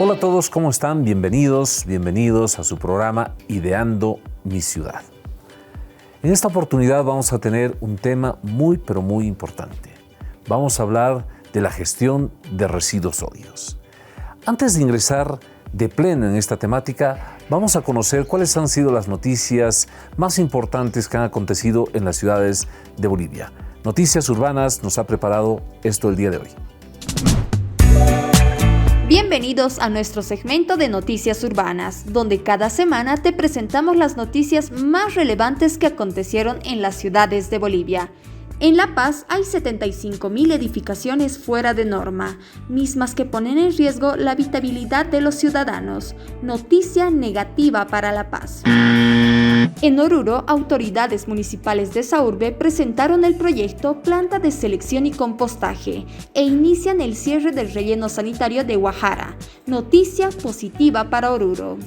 Hola a todos, ¿cómo están? Bienvenidos a su programa Ideando mi Ciudad. En esta oportunidad vamos a tener un tema muy importante. Vamos a hablar de la gestión de residuos sólidos. Antes de ingresar de pleno en esta temática, vamos a conocer cuáles han sido las noticias más importantes que han acontecido en las ciudades de Bolivia. Noticias Urbanas nos ha preparado esto el día de hoy. Bienvenidos a nuestro segmento de Noticias Urbanas, donde cada semana te presentamos las noticias más relevantes que acontecieron en las ciudades de Bolivia. En La Paz hay 75.000 edificaciones fuera de norma, mismas que ponen en riesgo la habitabilidad de los ciudadanos. Noticia negativa para La Paz. En Oruro, autoridades municipales de esa urbe presentaron el proyecto Planta de Selección y Compostaje e inician el cierre del relleno sanitario de Guajara. Noticia positiva para Oruro.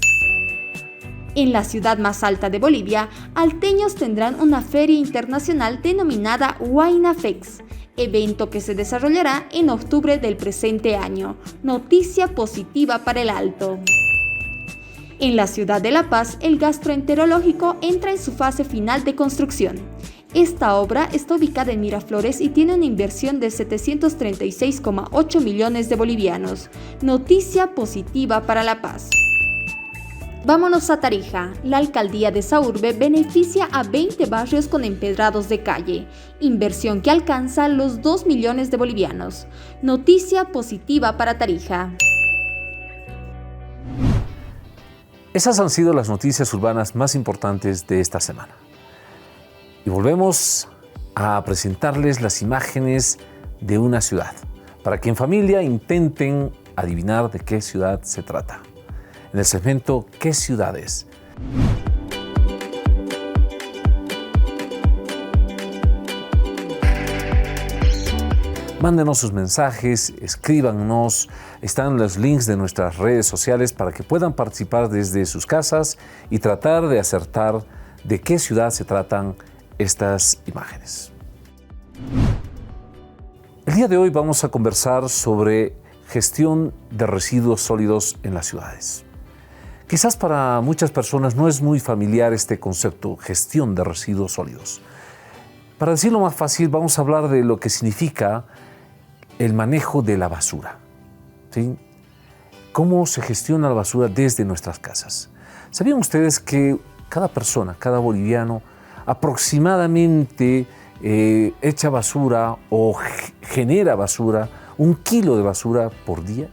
En la ciudad más alta de Bolivia, alteños tendrán una feria internacional denominada Huaynafex, evento que se desarrollará en octubre del presente año. Noticia positiva para el Alto. En la ciudad de La Paz, el gastroenterológico entra en su fase final de construcción. Esta obra está ubicada en Miraflores y tiene una inversión de 736,8 millones de bolivianos. Noticia positiva para La Paz. Vámonos a Tarija. La alcaldía de esa urbe beneficia a 20 barrios con empedrados de calle, inversión que alcanza los 2 millones de bolivianos. Noticia positiva para Tarija. Esas han sido las noticias urbanas más importantes de esta semana. Y volvemos a presentarles las imágenes de una ciudad, para que en familia intenten adivinar de qué ciudad se trata. En el segmento ¿Qué ciudades? Mándenos sus mensajes, escríbanos, están los links de nuestras redes sociales para que puedan participar desde sus casas y tratar de acertar de qué ciudad se tratan estas imágenes. El día de hoy vamos a conversar sobre gestión de residuos sólidos en las ciudades. Quizás para muchas personas no es muy familiar este concepto, gestión de residuos sólidos. Para decirlo más fácil, vamos a hablar de lo que significa el manejo de la basura, ¿sí? ¿Cómo se gestiona la basura desde nuestras casas? ¿Sabían ustedes que cada persona, cada boliviano, aproximadamente echa basura o genera basura, 1 kilo de basura por día?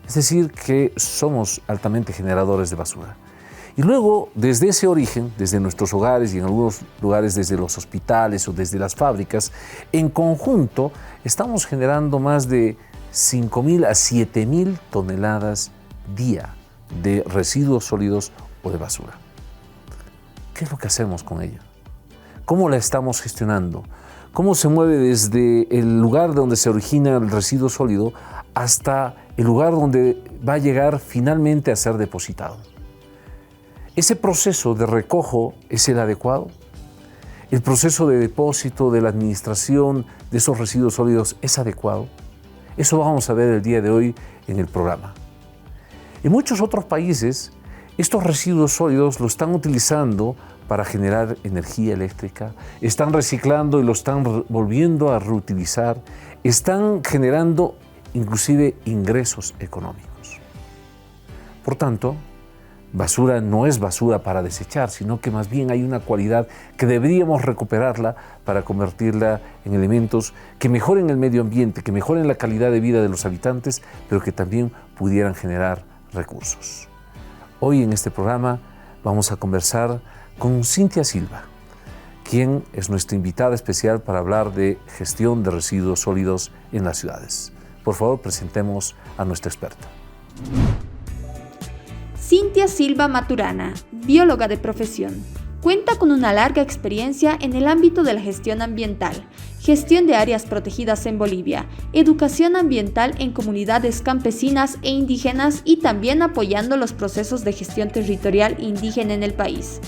Es decir, que somos altamente generadores de basura. Y luego, desde ese origen, desde nuestros hogares y en algunos lugares desde los hospitales o desde las fábricas, en conjunto estamos generando más de 5.000 a 7.000 toneladas día de residuos sólidos o de basura. ¿Qué es lo que hacemos con ella? ¿Cómo la estamos gestionando? ¿Cómo se mueve desde el lugar donde se origina el residuo sólido hasta el lugar donde va a llegar finalmente a ser depositado? ¿Ese proceso de recojo es el adecuado? ¿El proceso de depósito, de la administración de esos residuos sólidos es adecuado? Eso vamos a ver el día de hoy en el programa. En muchos otros países, estos residuos sólidos lo están utilizando para generar energía eléctrica, están reciclando y lo están volviendo a reutilizar, están generando inclusive ingresos económicos. Por tanto, basura no es basura para desechar, sino que más bien hay una cualidad que deberíamos recuperarla para convertirla en elementos que mejoren el medio ambiente, que mejoren la calidad de vida de los habitantes, pero que también pudieran generar recursos. Hoy en este programa vamos a conversar con Cintia Silva, quien es nuestra invitada especial para hablar de gestión de residuos sólidos en las ciudades. Por favor, presentemos a nuestra experta. Cintia Silva Maturana, bióloga de profesión. Cuenta con una larga experiencia en el ámbito de la gestión ambiental, gestión de áreas protegidas en Bolivia, educación ambiental en comunidades campesinas e indígenas y también apoyando los procesos de gestión territorial indígena en el país.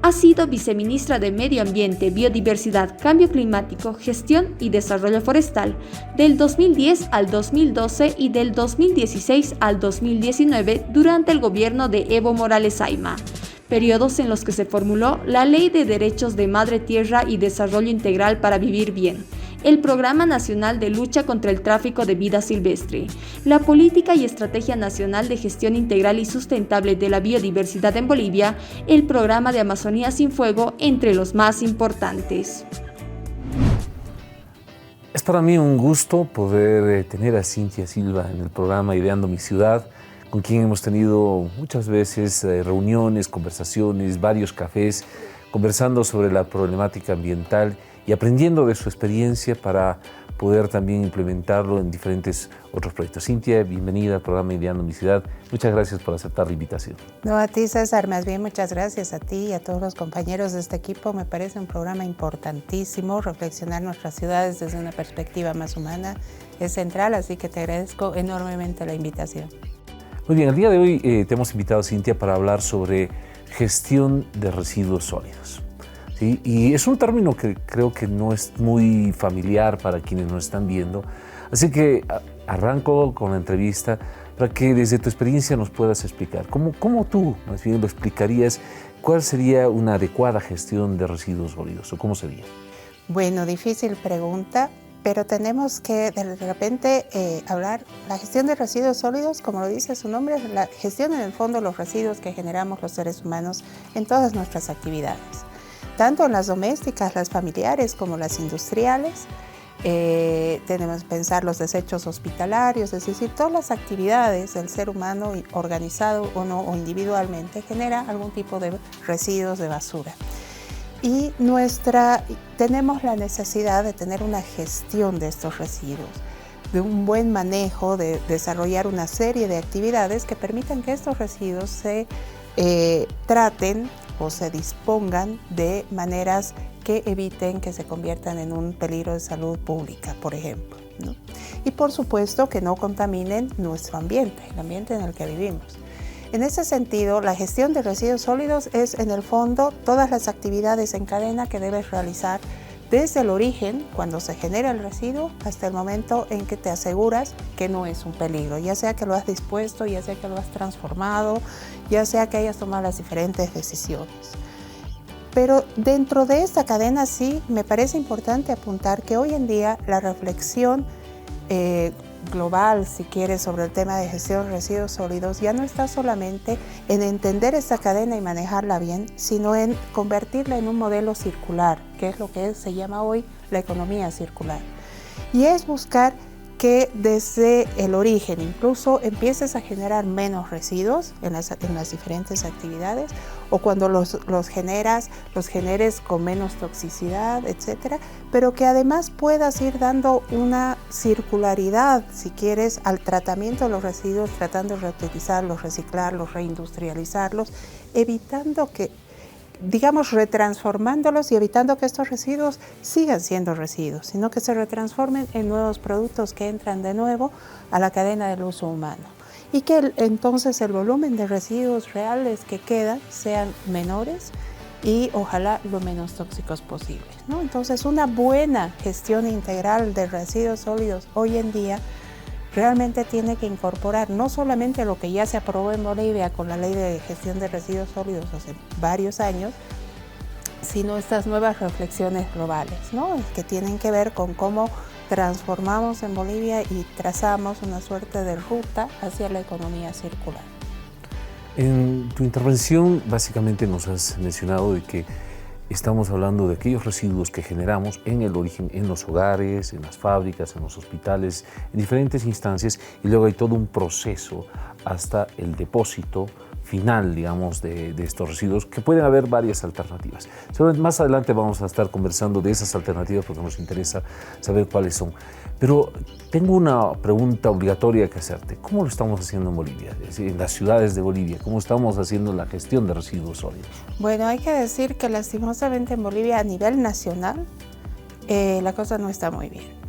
Ha sido viceministra de Medio Ambiente, Biodiversidad, Cambio Climático, Gestión y Desarrollo Forestal del 2010 al 2012 y del 2016 al 2019 durante el gobierno de Evo Morales Ayma. Periodos en los que se formuló la Ley de Derechos de Madre Tierra y Desarrollo Integral para Vivir Bien, el Programa Nacional de Lucha contra el Tráfico de Vida Silvestre, la Política y Estrategia Nacional de Gestión Integral y Sustentable de la Biodiversidad en Bolivia, el Programa de Amazonía Sin Fuego, entre los más importantes. Es para mí un gusto poder tener a Cintia Silva en el programa Ideando mi Ciudad, con quien hemos tenido muchas veces reuniones, conversaciones, varios cafés, conversando sobre la problemática ambiental y aprendiendo de su experiencia para poder también implementarlo en diferentes otros proyectos. Cintia, bienvenida al programa Ideando mi Ciudad. Muchas gracias por aceptar la invitación. No, a ti, César, más bien muchas gracias a ti y a todos los compañeros de este equipo. Me parece un programa importantísimo. Reflexionar nuestras ciudades desde una perspectiva más humana es central, así que te agradezco enormemente la invitación. Muy bien, el día de hoy te hemos invitado, Cintia, para hablar sobre gestión de residuos sólidos. ¿Sí? Y es un término que creo que no es muy familiar para quienes nos están viendo. Así que arranco con la entrevista para que desde tu experiencia nos puedas explicar. ¿Cómo tú más bien lo explicarías? ¿Cuál sería una adecuada gestión de residuos sólidos o cómo sería? Bueno, difícil pregunta. Pero tenemos que de repente hablar, la gestión de residuos sólidos, como lo dice su nombre, la gestión en el fondo de los residuos que generamos los seres humanos en todas nuestras actividades, tanto en las domésticas, las familiares, como las industriales. Tenemos que pensar los desechos hospitalarios, es decir, todas las actividades del ser humano, organizado o no, o individualmente, genera algún tipo de residuos de basura. Y tenemos la necesidad de tener una gestión de estos residuos, de un buen manejo, de desarrollar una serie de actividades que permitan que estos residuos se traten o se dispongan de maneras que eviten que se conviertan en un peligro de salud pública, por ejemplo, ¿no? Y por supuesto que no contaminen nuestro ambiente, el ambiente en el que vivimos. En ese sentido, la gestión de residuos sólidos es, en el fondo, todas las actividades en cadena que debes realizar desde el origen, cuando se genera el residuo, hasta el momento en que te aseguras que no es un peligro, ya sea que lo has dispuesto, ya sea que lo has transformado, ya sea que hayas tomado las diferentes decisiones. Pero dentro de esta cadena sí me parece importante apuntar que hoy en día la reflexión global, si quieres, sobre el tema de gestión de residuos sólidos ya no está solamente en entender esta cadena y manejarla bien, sino en convertirla en un modelo circular, que es lo que se llama hoy la economía circular. Y es buscar que desde el origen incluso empieces a generar menos residuos en las diferentes actividades, o cuando los generes con menos toxicidad, etcétera, pero que además puedas ir dando una circularidad, si quieres, al tratamiento de los residuos, tratando de reutilizarlos, reciclarlos, reindustrializarlos, evitando que, digamos, retransformándolos y evitando que estos residuos sigan siendo residuos, sino que se retransformen en nuevos productos que entran de nuevo a la cadena del uso humano. Y que entonces el volumen de residuos reales que quedan sean menores y ojalá lo menos tóxicos posibles, ¿no? Entonces una buena gestión integral de residuos sólidos hoy en día realmente tiene que incorporar no solamente lo que ya se aprobó en Bolivia con la Ley de Gestión de Residuos Sólidos hace varios años, sino estas nuevas reflexiones globales, ¿no? Que tienen que ver con cómo transformamos en Bolivia y trazamos una suerte de ruta hacia la economía circular. En tu intervención básicamente nos has mencionado de que estamos hablando de aquellos residuos que generamos en el origen, en los hogares, en las fábricas, en los hospitales, en diferentes instancias, y luego hay todo un proceso hasta el depósito final, digamos, de estos residuos, que pueden haber varias alternativas. Seguramente más adelante vamos a estar conversando de esas alternativas porque nos interesa saber cuáles son. Pero tengo una pregunta obligatoria que hacerte. ¿Cómo lo estamos haciendo en Bolivia? Es decir, en las ciudades de Bolivia, ¿cómo estamos haciendo la gestión de residuos sólidos? Bueno, hay que decir que lastimosamente en Bolivia a nivel nacional la cosa no está muy bien.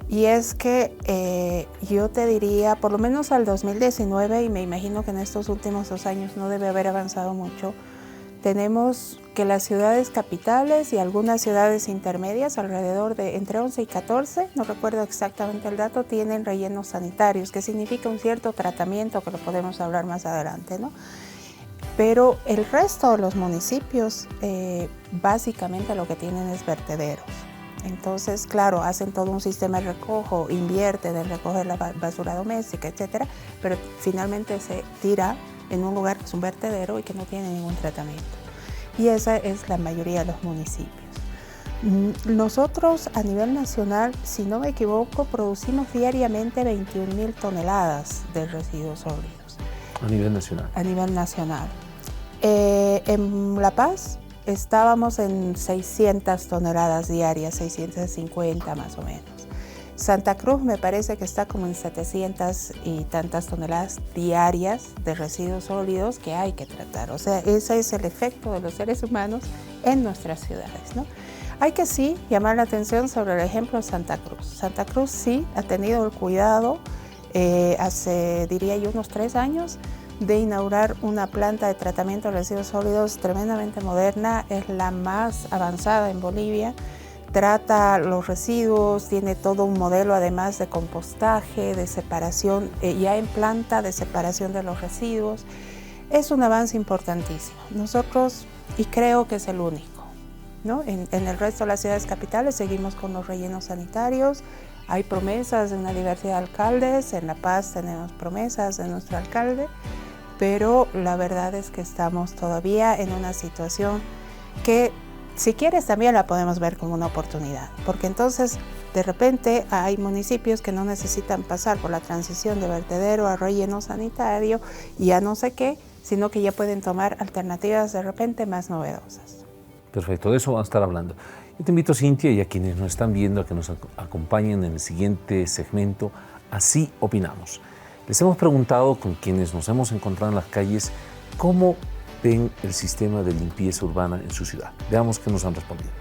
Y es que yo te diría, por lo menos al 2019, y me imagino que en estos últimos 2 años no debe haber avanzado mucho, tenemos que las ciudades capitales y algunas ciudades intermedias, alrededor de entre 11 y 14, no recuerdo exactamente el dato, tienen rellenos sanitarios, que significa un cierto tratamiento, que lo podemos hablar más adelante, ¿no? Pero el resto de los municipios básicamente lo que tienen es vertederos. Entonces, claro, hacen todo un sistema de recojo, invierten en recoger la basura doméstica, etcétera, pero finalmente se tira en un lugar que es un vertedero y que no tiene ningún tratamiento. Y esa es la mayoría de los municipios. Nosotros a nivel nacional, si no me equivoco, producimos diariamente 21.000 toneladas de residuos sólidos. A nivel nacional. A nivel nacional. En La Paz estábamos en 600 toneladas diarias, 650 más o menos. Santa Cruz me parece que está como en 700 y tantas toneladas diarias de residuos sólidos que hay que tratar. O sea, ese es el efecto de los seres humanos en nuestras ciudades, ¿no? Hay que sí llamar la atención sobre el ejemplo de Santa Cruz. Santa Cruz sí ha tenido el cuidado hace, diría yo, unos 3 años de inaugurar una planta de tratamiento de residuos sólidos tremendamente moderna, es la más avanzada en Bolivia, trata los residuos, tiene todo un modelo además de compostaje, de separación, ya en planta de separación de los residuos. Es un avance importantísimo. Nosotros, y creo que es el único, ¿no? En el resto de las ciudades capitales seguimos con los rellenos sanitarios, hay promesas de una diversidad de alcaldes, en La Paz tenemos promesas de nuestro alcalde, pero la verdad es que estamos todavía en una situación que, si quieres, también la podemos ver como una oportunidad, porque entonces de repente hay municipios que no necesitan pasar por la transición de vertedero a relleno sanitario y a no sé qué, sino que ya pueden tomar alternativas de repente más novedosas. Perfecto, de eso vamos a estar hablando. Yo te invito, Cintia, y a quienes nos están viendo a que nos acompañen en el siguiente segmento, Así Opinamos. Les hemos preguntado con quienes nos hemos encontrado en las calles cómo ven el sistema de limpieza urbana en su ciudad. Veamos qué nos han respondido.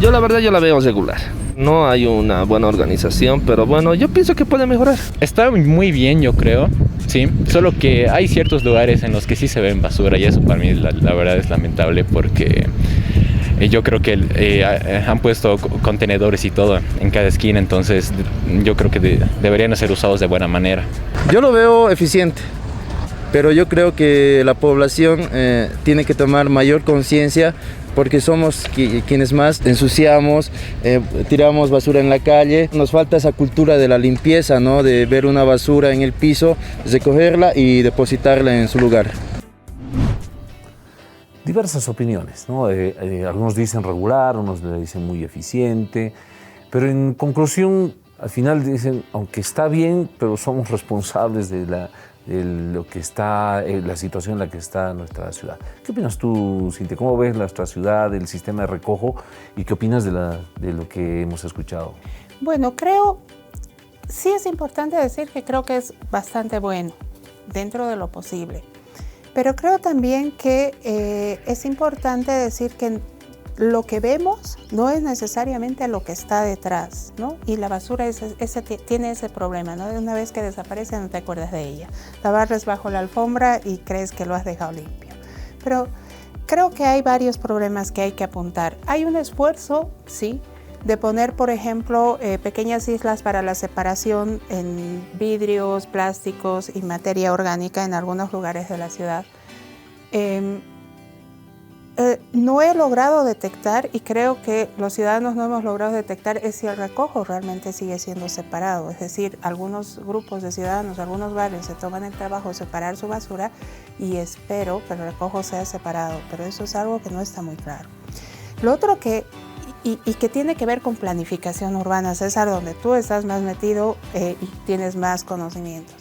Yo la verdad la veo regular. No hay una buena organización, pero bueno, yo pienso que puede mejorar. Está muy bien, yo creo, sí. Solo que hay ciertos lugares en los que sí se ven basura y eso para mí la verdad es lamentable porque yo creo que han puesto contenedores y todo en cada esquina, entonces yo creo que deberían ser usados de buena manera. Yo lo veo eficiente, pero yo creo que la población tiene que tomar mayor conciencia porque somos quienes más ensuciamos, tiramos basura en la calle. Nos falta esa cultura de la limpieza, ¿no? De ver una basura en el piso, recogerla y depositarla en su lugar. Diversas opiniones, ¿no? Algunos dicen regular, unos le dicen muy eficiente, pero en conclusión, al final dicen, aunque está bien, pero somos responsables de lo que está, la situación en la que está nuestra ciudad. ¿Qué opinas tú, Cintia? ¿Cómo ves nuestra ciudad, el sistema de recojo y qué opinas de lo que hemos escuchado? Bueno, sí es importante decir que creo que es bastante bueno dentro de lo posible. Pero creo también que es importante decir que lo que vemos no es necesariamente lo que está detrás, ¿no? Y la basura tiene ese problema, ¿no? Una vez que desaparece no te acuerdas de ella. La barres bajo la alfombra y crees que lo has dejado limpio. Pero creo que hay varios problemas que hay que apuntar. Hay un esfuerzo, sí, de poner, por ejemplo, pequeñas islas para la separación en vidrios, plásticos y materia orgánica en algunos lugares de la ciudad. No he logrado detectar, y creo que los ciudadanos no hemos logrado detectar, es si el recojo realmente sigue siendo separado. Es decir, algunos grupos de ciudadanos, algunos barrios se toman el trabajo de separar su basura y espero que el recojo sea separado, pero eso es algo que no está muy claro. Lo otro que y que tiene que ver con planificación urbana, César, donde tú estás más metido y tienes más conocimientos.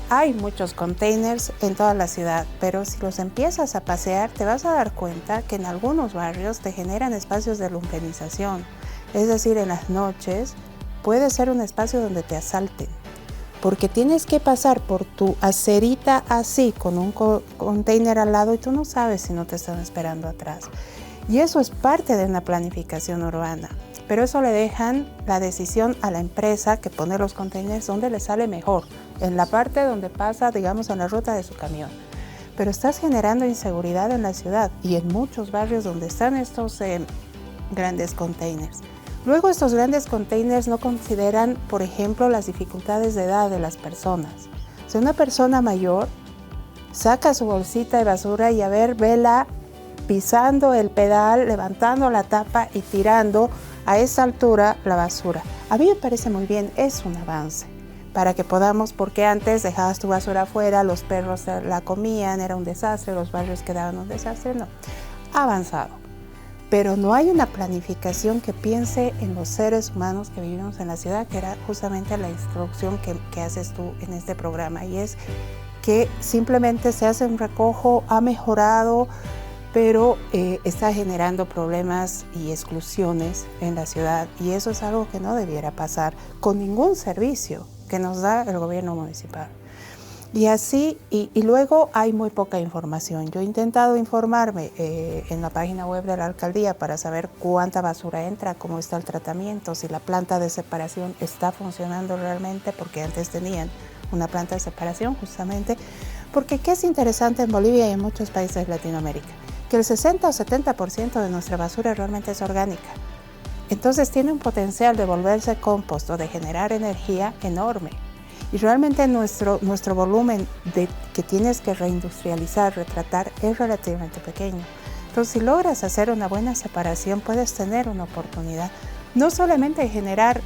Hay muchos containers en toda la ciudad, pero si los empiezas a pasear, te vas a dar cuenta que en algunos barrios te generan espacios de luminización. Es decir, en las noches puede ser un espacio donde te asalten, porque tienes que pasar por tu acerita así, con un container al lado, y tú no sabes si no te están esperando atrás. Y eso es parte de una planificación urbana. Pero eso le dejan la decisión a la empresa que pone los containers donde le sale mejor, en la parte donde pasa, digamos, en la ruta de su camión. Pero estás generando inseguridad en la ciudad y en muchos barrios donde están estos grandes containers. Luego, estos grandes containers no consideran, por ejemplo, las dificultades de edad de las personas. Si una persona mayor saca su bolsita de basura y vela pisando el pedal, levantando la tapa y tirando a esa altura la basura. A mí me parece muy bien, es un avance para que podamos, porque antes dejabas tu basura afuera, los perros la comían, era un desastre, los barrios quedaban un desastre, no. Ha avanzado, pero no hay una planificación que piense en los seres humanos que vivimos en la ciudad, que era justamente la instrucción que haces tú en este programa, y es que simplemente se hace un recojo, ha mejorado, pero está generando problemas y exclusiones en la ciudad, y eso es algo que no debiera pasar con ningún servicio que nos da el gobierno municipal. Y así, y luego hay muy poca información. Yo he intentado informarme en la página web de la alcaldía para saber cuánta basura entra, cómo está el tratamiento, si la planta de separación está funcionando realmente, porque antes tenían una planta de separación justamente, porque ¿qué es interesante en Bolivia y en muchos países de Latinoamérica? Que el 60 o 70% de nuestra basura realmente es orgánica. Entonces tiene un potencial de volverse compost o de generar energía enorme. Y realmente nuestro volumen que tienes que reindustrializar, retratar, es relativamente pequeño. Entonces, si logras hacer una buena separación, puedes tener una oportunidad, no solamente de generar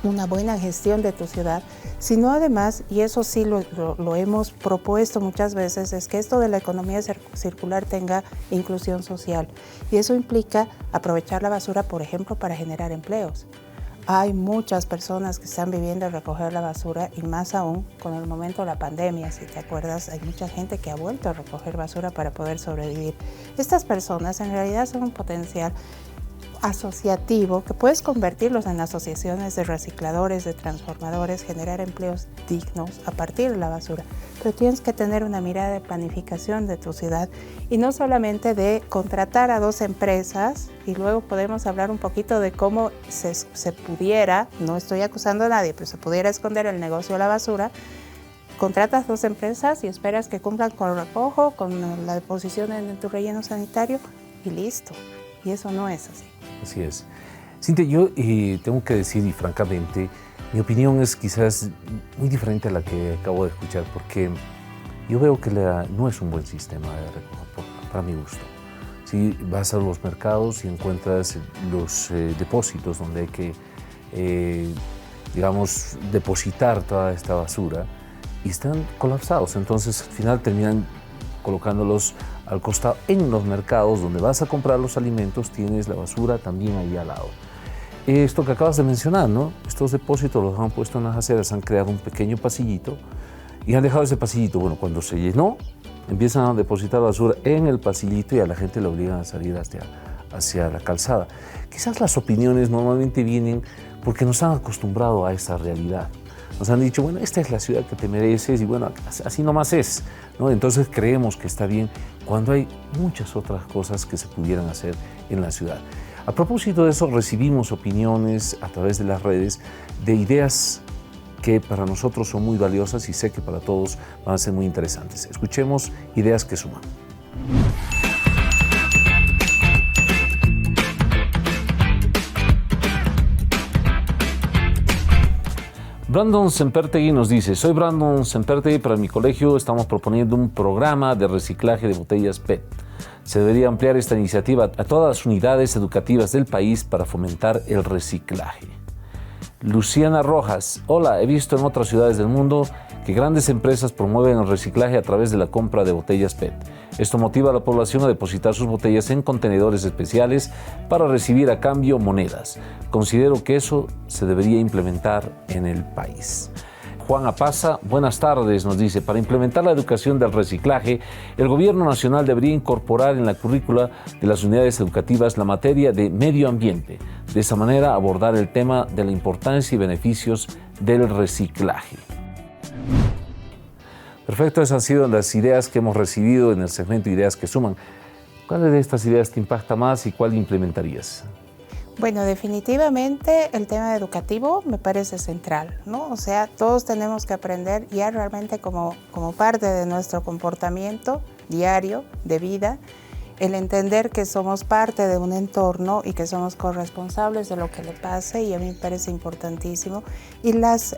una buena gestión de tu ciudad, sino además, y eso sí lo hemos propuesto muchas veces, es que esto de la economía circular tenga inclusión social. Y eso implica aprovechar la basura, por ejemplo, para generar empleos. Hay muchas personas que están viviendo a recoger la basura, y más aún con el momento de la pandemia, si te acuerdas, hay mucha gente que ha vuelto a recoger basura para poder sobrevivir. Estas personas en realidad son un potencial asociativo que puedes convertirlos en asociaciones de recicladores, de transformadores, generar empleos dignos a partir de la basura. Pero tienes que tener una mirada de planificación de tu ciudad, y no solamente de contratar a 2 empresas, y luego podemos hablar un poquito de cómo se pudiera, no estoy acusando a nadie, pero se pudiera esconder el negocio de la basura. Contratas 2 empresas y esperas que cumplan con el recojo, con la deposición en tu relleno sanitario y listo. Y eso no es así. Así es. Cintia, yo tengo que decir, y francamente, mi opinión es quizás muy diferente a la que acabo de escuchar, porque yo veo que no es un buen sistema de recojo, para mi gusto. Si vas a los mercados y encuentras los depósitos donde hay que, digamos, depositar toda esta basura, y están colapsados, entonces al final terminan colocándolos al costado. En los mercados donde vas a comprar los alimentos tienes la basura también ahí al lado. Esto que acabas de mencionar, ¿no? Estos depósitos los han puesto en las aceras, han creado un pequeño pasillito y han dejado ese pasillito. Bueno, cuando se llenó, empiezan a depositar basura en el pasillito y a la gente le obligan a salir hacia la calzada. Quizás las opiniones normalmente vienen porque nos han acostumbrado a esa realidad. Nos han dicho, bueno, esta es la ciudad que te mereces y bueno, así nomás es, ¿no? Entonces creemos que está bien cuando hay muchas otras cosas que se pudieran hacer en la ciudad. A propósito de eso, recibimos opiniones a través de las redes de ideas que para nosotros son muy valiosas y sé que para todos van a ser muy interesantes. Escuchemos Ideas que Suman. Brandon Sempertegui nos dice, soy Brandon Sempertegui, para mi colegio estamos proponiendo un programa de reciclaje de botellas PET. Se debería ampliar esta iniciativa a todas las unidades educativas del país para fomentar el reciclaje. Luciana Rojas, hola, he visto en otras ciudades del mundo que grandes empresas promueven el reciclaje a través de la compra de botellas PET. Esto motiva a la población a depositar sus botellas en contenedores especiales para recibir a cambio monedas. Considero que eso se debería implementar en el país. Juan Apaza, buenas tardes, nos dice, para implementar la educación del reciclaje, el Gobierno Nacional debería incorporar en la currícula de las unidades educativas la materia de medio ambiente. De esa manera abordar el tema de la importancia y beneficios del reciclaje. Perfecto, esas han sido las ideas que hemos recibido en el segmento Ideas que Suman. ¿Cuál de estas ideas te impacta más y cuál implementarías? Bueno, definitivamente el tema educativo me parece central, ¿no? O sea, todos tenemos que aprender ya realmente como parte de nuestro comportamiento diario de vida, el entender que somos parte de un entorno y que somos corresponsables de lo que le pase, y a mí me parece importantísimo. Y las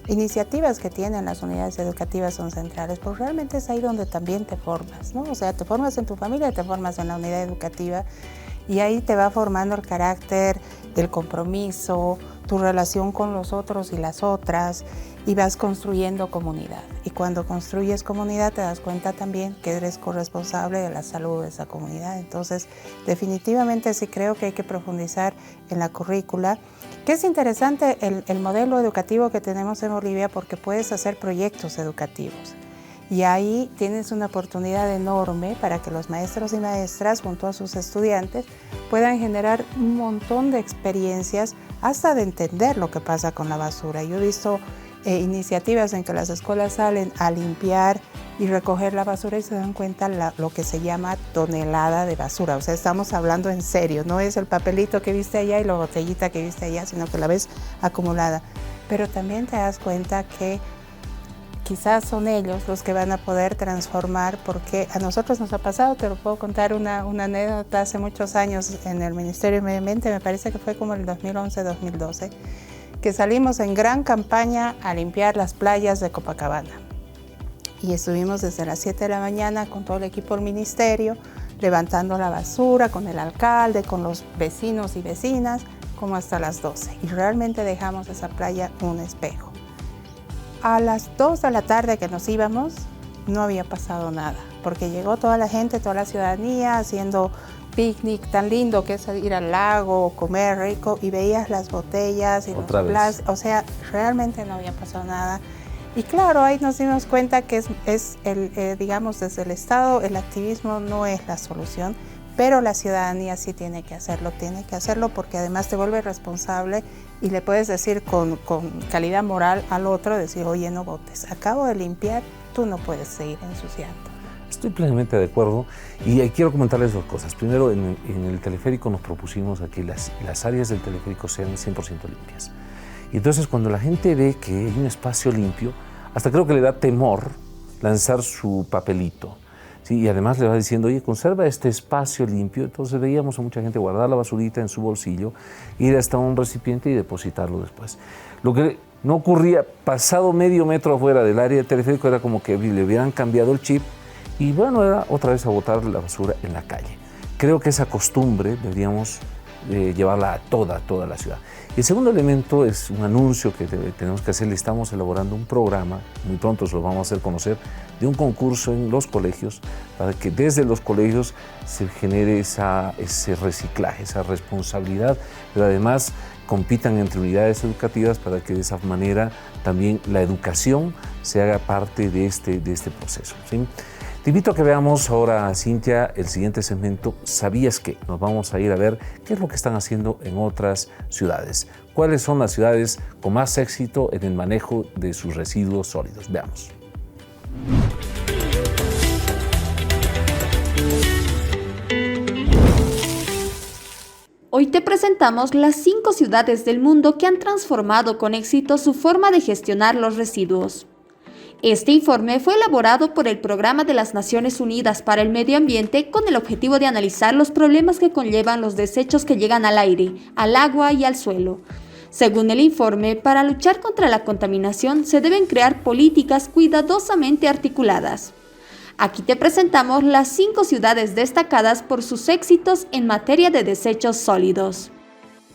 iniciativas que tienen las unidades educativas son centrales, porque realmente es ahí donde también te formas, ¿no? O sea, te formas en tu familia, te formas en la unidad educativa, y ahí te va formando el carácter, el compromiso, tu relación con los otros y las otras, y vas construyendo comunidad. Y cuando construyes comunidad te das cuenta también que eres corresponsable de la salud de esa comunidad. Entonces, definitivamente sí creo que hay que profundizar en la currícula, que es interesante el modelo educativo que tenemos en Bolivia, porque puedes hacer proyectos educativos. Y ahí tienes una oportunidad enorme para que los maestros y maestras, junto a sus estudiantes, puedan generar un montón de experiencias hasta de entender lo que pasa con la basura. Yo he visto iniciativas en que las escuelas salen a limpiar y recoger la basura y se dan cuenta lo que se llama tonelada de basura. O sea, estamos hablando en serio, no es el papelito que viste allá y la botellita que viste allá, sino que la ves acumulada. Pero también te das cuenta que quizás son ellos los que van a poder transformar, porque a nosotros nos ha pasado. Te lo puedo contar una anécdota. Hace muchos años en el Ministerio de Medio Ambiente, me parece que fue como el 2011-2012, que salimos en gran campaña a limpiar las playas de Copacabana. Y estuvimos desde las 7 de la mañana con todo el equipo del ministerio, levantando la basura, con el alcalde, con los vecinos y vecinas, como hasta las 12. Y realmente dejamos esa playa un espejo. A las 2 de la tarde que nos íbamos, no había pasado nada, porque llegó toda la gente, toda la ciudadanía, haciendo picnic tan lindo que es ir al lago, comer rico, y veías las botellas y los plásticos. O sea, realmente no había pasado nada. Y claro, ahí nos dimos cuenta que digamos, desde el Estado, el activismo no es la solución, pero la ciudadanía sí tiene que hacerlo porque además te vuelve responsable y le puedes decir con calidad moral al otro, decir, oye, no botes, acabo de limpiar, tú no puedes seguir ensuciando. Estoy plenamente de acuerdo y quiero comentarles dos cosas. Primero, en el teleférico nos propusimos a que las áreas del teleférico sean 100% limpias. Y entonces cuando la gente ve que hay un espacio limpio, hasta creo que le da temor lanzar su papelito. Sí, y además le va diciendo, oye, conserva este espacio limpio. Entonces veíamos a mucha gente guardar la basurita en su bolsillo, ir hasta un recipiente y depositarlo después. Lo que no ocurría, pasado medio metro afuera del área del teleférico, era como que le hubieran cambiado el chip y bueno, era otra vez a botar la basura en la calle. Creo que esa costumbre deberíamos llevarla a toda la ciudad. Y el segundo elemento es un anuncio que tenemos que hacer. Estamos elaborando un programa, muy pronto se lo vamos a hacer conocer, de un concurso en los colegios para que desde los colegios se genere ese reciclaje, esa responsabilidad, pero además compitan entre unidades educativas para que de esa manera también la educación se haga parte de este proceso, ¿sí? Te invito a que veamos ahora, Cintia, el siguiente segmento, ¿Sabías qué? Nos vamos a ir a ver qué es lo que están haciendo en otras ciudades. ¿Cuáles son las ciudades con más éxito en el manejo de sus residuos sólidos? Veamos. Hoy te presentamos las 5 ciudades del mundo que han transformado con éxito su forma de gestionar los residuos. Este informe fue elaborado por el Programa de las Naciones Unidas para el Medio Ambiente con el objetivo de analizar los problemas que conllevan los desechos que llegan al aire, al agua y al suelo. Según el informe, para luchar contra la contaminación se deben crear políticas cuidadosamente articuladas. Aquí te presentamos las 5 ciudades destacadas por sus éxitos en materia de desechos sólidos.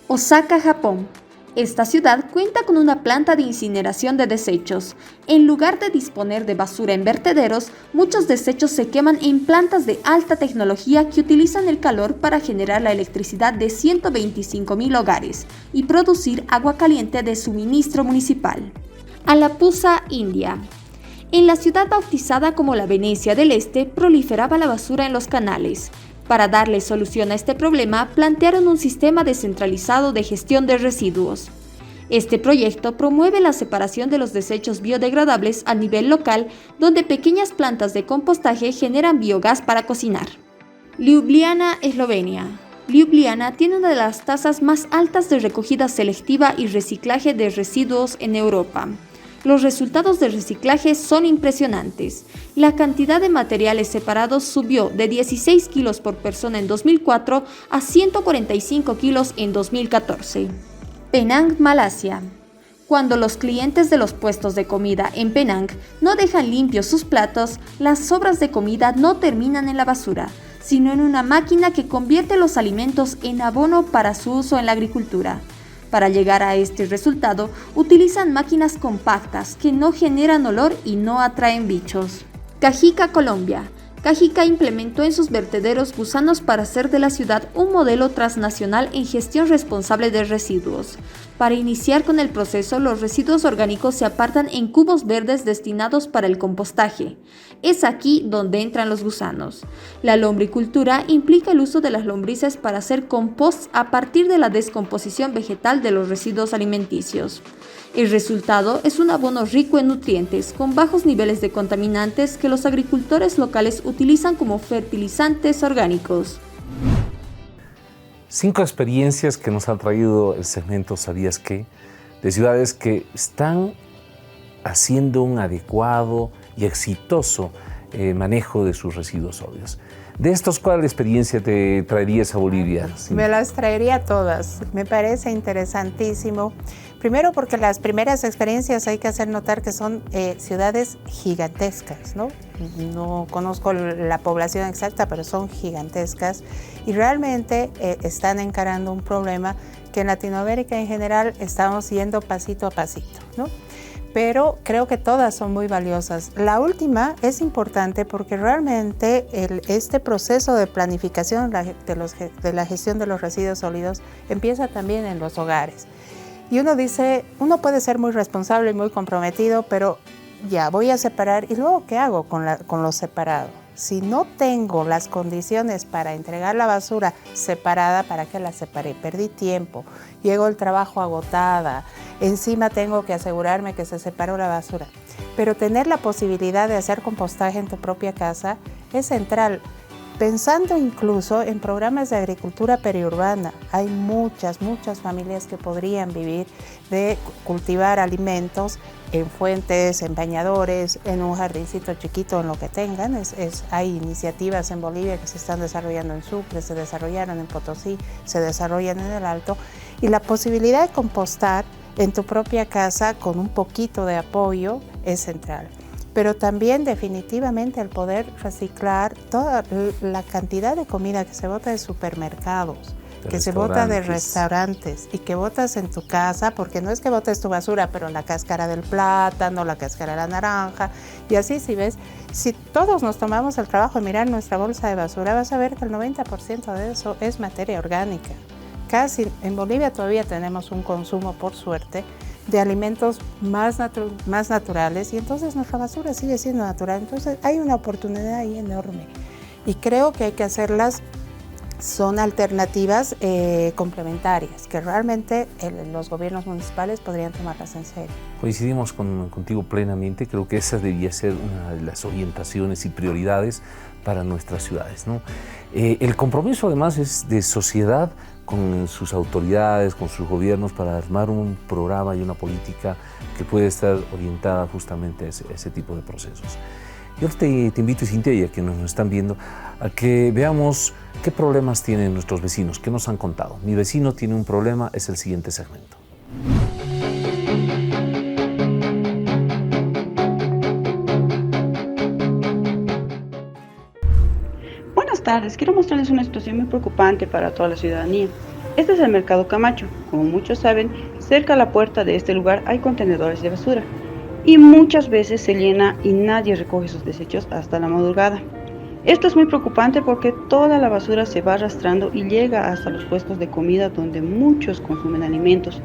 Osaka, Japón. Esta ciudad cuenta con una planta de incineración de desechos. En lugar de disponer de basura en vertederos, muchos desechos se queman en plantas de alta tecnología que utilizan el calor para generar la electricidad de 125.000 hogares y producir agua caliente de suministro municipal. Alappuzha, India. En la ciudad bautizada como la Venecia del Este, proliferaba la basura en los canales. Para darle solución a este problema, plantearon un sistema descentralizado de gestión de residuos. Este proyecto promueve la separación de los desechos biodegradables a nivel local, donde pequeñas plantas de compostaje generan biogás para cocinar. Ljubljana, Eslovenia. Ljubljana tiene una de las tasas más altas de recogida selectiva y reciclaje de residuos en Europa. Los resultados del reciclaje son impresionantes. La cantidad de materiales separados subió de 16 kilos por persona en 2004 a 145 kilos en 2014. Penang, Malasia. Cuando los clientes de los puestos de comida en Penang no dejan limpios sus platos, las sobras de comida no terminan en la basura, sino en una máquina que convierte los alimentos en abono para su uso en la agricultura. Para llegar a este resultado, utilizan máquinas compactas que no generan olor y no atraen bichos. Cajica, Colombia. Cajica implementó en sus vertederos gusanos para hacer de la ciudad un modelo transnacional en gestión responsable de residuos. Para iniciar con el proceso, los residuos orgánicos se apartan en cubos verdes destinados para el compostaje. Es aquí donde entran los gusanos. La lombricultura implica el uso de las lombrices para hacer compost a partir de la descomposición vegetal de los residuos alimenticios. El resultado es un abono rico en nutrientes, con bajos niveles de contaminantes que los agricultores locales utilizan como fertilizantes orgánicos. 5 experiencias que nos ha traído el segmento ¿Sabías qué? De ciudades que están haciendo un adecuado y exitoso manejo de sus residuos sólidos. De estos, ¿cuál experiencia te traerías a Bolivia? Sí. Me las traería todas. Me parece interesantísimo. Primero porque las primeras experiencias hay que hacer notar que son ciudades gigantescas, ¿no? No conozco la población exacta, pero son gigantescas y realmente están encarando un problema que en Latinoamérica en general estamos yendo pasito a pasito, ¿no? Pero creo que todas son muy valiosas. La última es importante porque realmente este proceso de planificación de la gestión de los residuos sólidos empieza también en los hogares. Y uno dice, uno puede ser muy responsable y muy comprometido, pero ya voy a separar. ¿Y luego qué hago con lo separado? Si no tengo las condiciones para entregar la basura separada, ¿para qué la separé? Perdí tiempo, llego al trabajo agotada, encima tengo que asegurarme que se separó la basura. Pero tener la posibilidad de hacer compostaje en tu propia casa es central. Pensando incluso en programas de agricultura periurbana, hay muchas familias que podrían vivir de cultivar alimentos en fuentes, en bañadores, en un jardincito chiquito, en lo que tengan. Hay iniciativas en Bolivia que se están desarrollando en Sucre, se desarrollaron en Potosí, se desarrollan en el Alto. Y la posibilidad de compostar en tu propia casa con un poquito de apoyo es central. Pero también definitivamente el poder reciclar toda la cantidad de comida que se bota de supermercados, que se bota de restaurantes y que botas en tu casa, porque no es que botes tu basura, pero la cáscara del plátano, la cáscara de la naranja, y así si ves, si todos nos tomamos el trabajo de mirar nuestra bolsa de basura, vas a ver que el 90% de eso es materia orgánica. Casi en Bolivia todavía tenemos un consumo, por suerte, de alimentos más naturales y entonces nuestra basura sigue siendo natural. Entonces hay una oportunidad ahí enorme y creo que hay que hacerlas, son alternativas complementarias que realmente los gobiernos municipales podrían tomarlas en serio. Coincidimos contigo plenamente, creo que esa debería ser una de las orientaciones y prioridades para nuestras ciudades, ¿no? El compromiso además es de sociedad con sus autoridades, con sus gobiernos para armar un programa y una política que puede estar orientada justamente a ese tipo de procesos. Yo te invito, Cintia, y a quienes nos están viendo, a que veamos qué problemas tienen nuestros vecinos, qué nos han contado. Mi vecino tiene un problema, es el siguiente segmento. Buenas tardes, quiero mostrarles una situación muy preocupante para toda la ciudadanía. Este es el Mercado Camacho. Como muchos saben, cerca a la puerta de este lugar hay contenedores de basura y muchas veces se llena y nadie recoge sus desechos hasta la madrugada. Esto es muy preocupante porque toda la basura se va arrastrando y llega hasta los puestos de comida donde muchos consumen alimentos.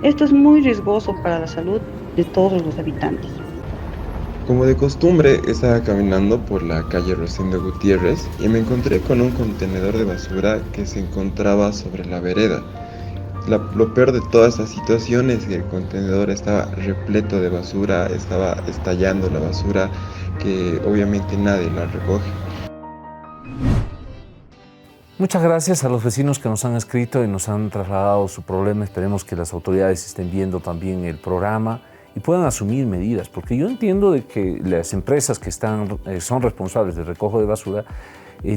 Esto es muy riesgoso para la salud de todos los habitantes. Como de costumbre, estaba caminando por la calle Rosendo Gutiérrez y me encontré con un contenedor de basura que se encontraba sobre la vereda. Lo peor de toda esta situación es que el contenedor estaba repleto de basura, estaba estallando la basura, que obviamente nadie la recoge. Muchas gracias a los vecinos que nos han escrito y nos han trasladado su problema. Esperemos que las autoridades estén viendo también el programa y puedan asumir medidas, porque yo entiendo de que las empresas que son responsables del recojo de basura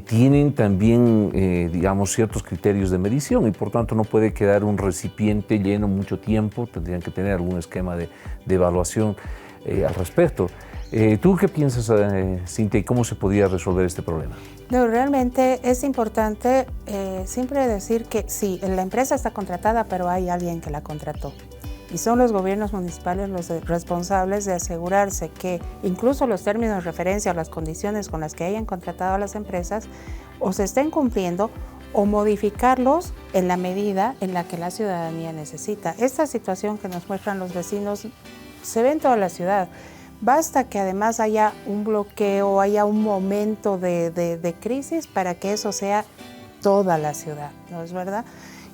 tienen también, digamos, ciertos criterios de medición y por tanto no puede quedar un recipiente lleno mucho tiempo, tendrían que tener algún esquema de evaluación al respecto. ¿Tú qué piensas, Cintia, y cómo se podría resolver este problema? No, realmente es importante siempre decir que sí, la empresa está contratada, pero hay alguien que la contrató. Y son los gobiernos municipales los responsables de asegurarse que incluso los términos de referencia o las condiciones con las que hayan contratado a las empresas o se estén cumpliendo o modificarlos en la medida en la que la ciudadanía necesita. Esta situación que nos muestran los vecinos se ve en toda la ciudad. Basta que además haya un bloqueo, haya un momento de crisis para que eso sea toda la ciudad, ¿no es verdad?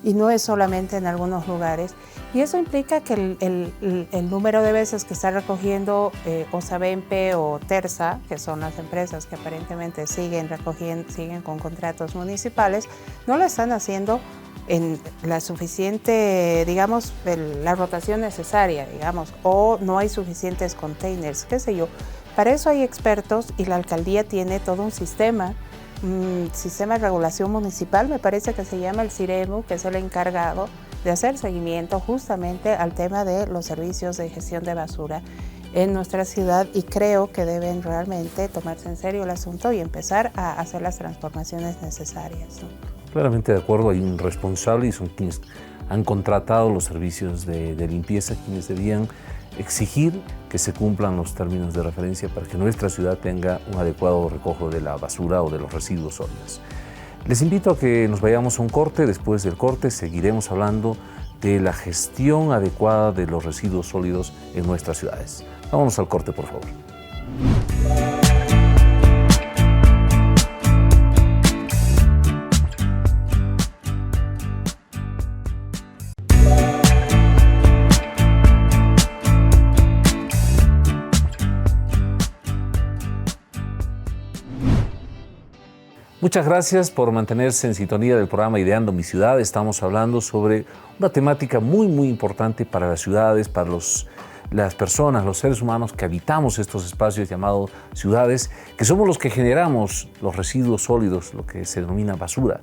Y no es solamente en algunos lugares. Y eso implica que el número de veces que está recogiendo Osabempe o Tersa, que son las empresas que aparentemente siguen con contratos municipales, no lo están haciendo en la suficiente, digamos, la rotación necesaria, digamos, o no hay suficientes containers, qué sé yo. Para eso hay expertos y la alcaldía tiene todo un sistema de regulación municipal, me parece que se llama el CIREMU, que es el encargado de hacer seguimiento justamente al tema de los servicios de gestión de basura en nuestra ciudad y creo que deben realmente tomarse en serio el asunto y empezar a hacer las transformaciones necesarias, ¿no? Claramente de acuerdo, hay un responsable y son quienes han contratado los servicios de limpieza, quienes debían exigir que se cumplan los términos de referencia para que nuestra ciudad tenga un adecuado recojo de la basura o de los residuos sólidos. Les invito a que nos vayamos a un corte. Después del corte seguiremos hablando de la gestión adecuada de los residuos sólidos en nuestras ciudades. Vámonos al corte, por favor. Muchas gracias por mantenerse en sintonía del programa Ideando mi Ciudad. Estamos hablando sobre una temática muy importante para las ciudades, para las personas, los seres humanos que habitamos estos espacios llamados ciudades, que somos los que generamos los residuos sólidos, lo que se denomina basura.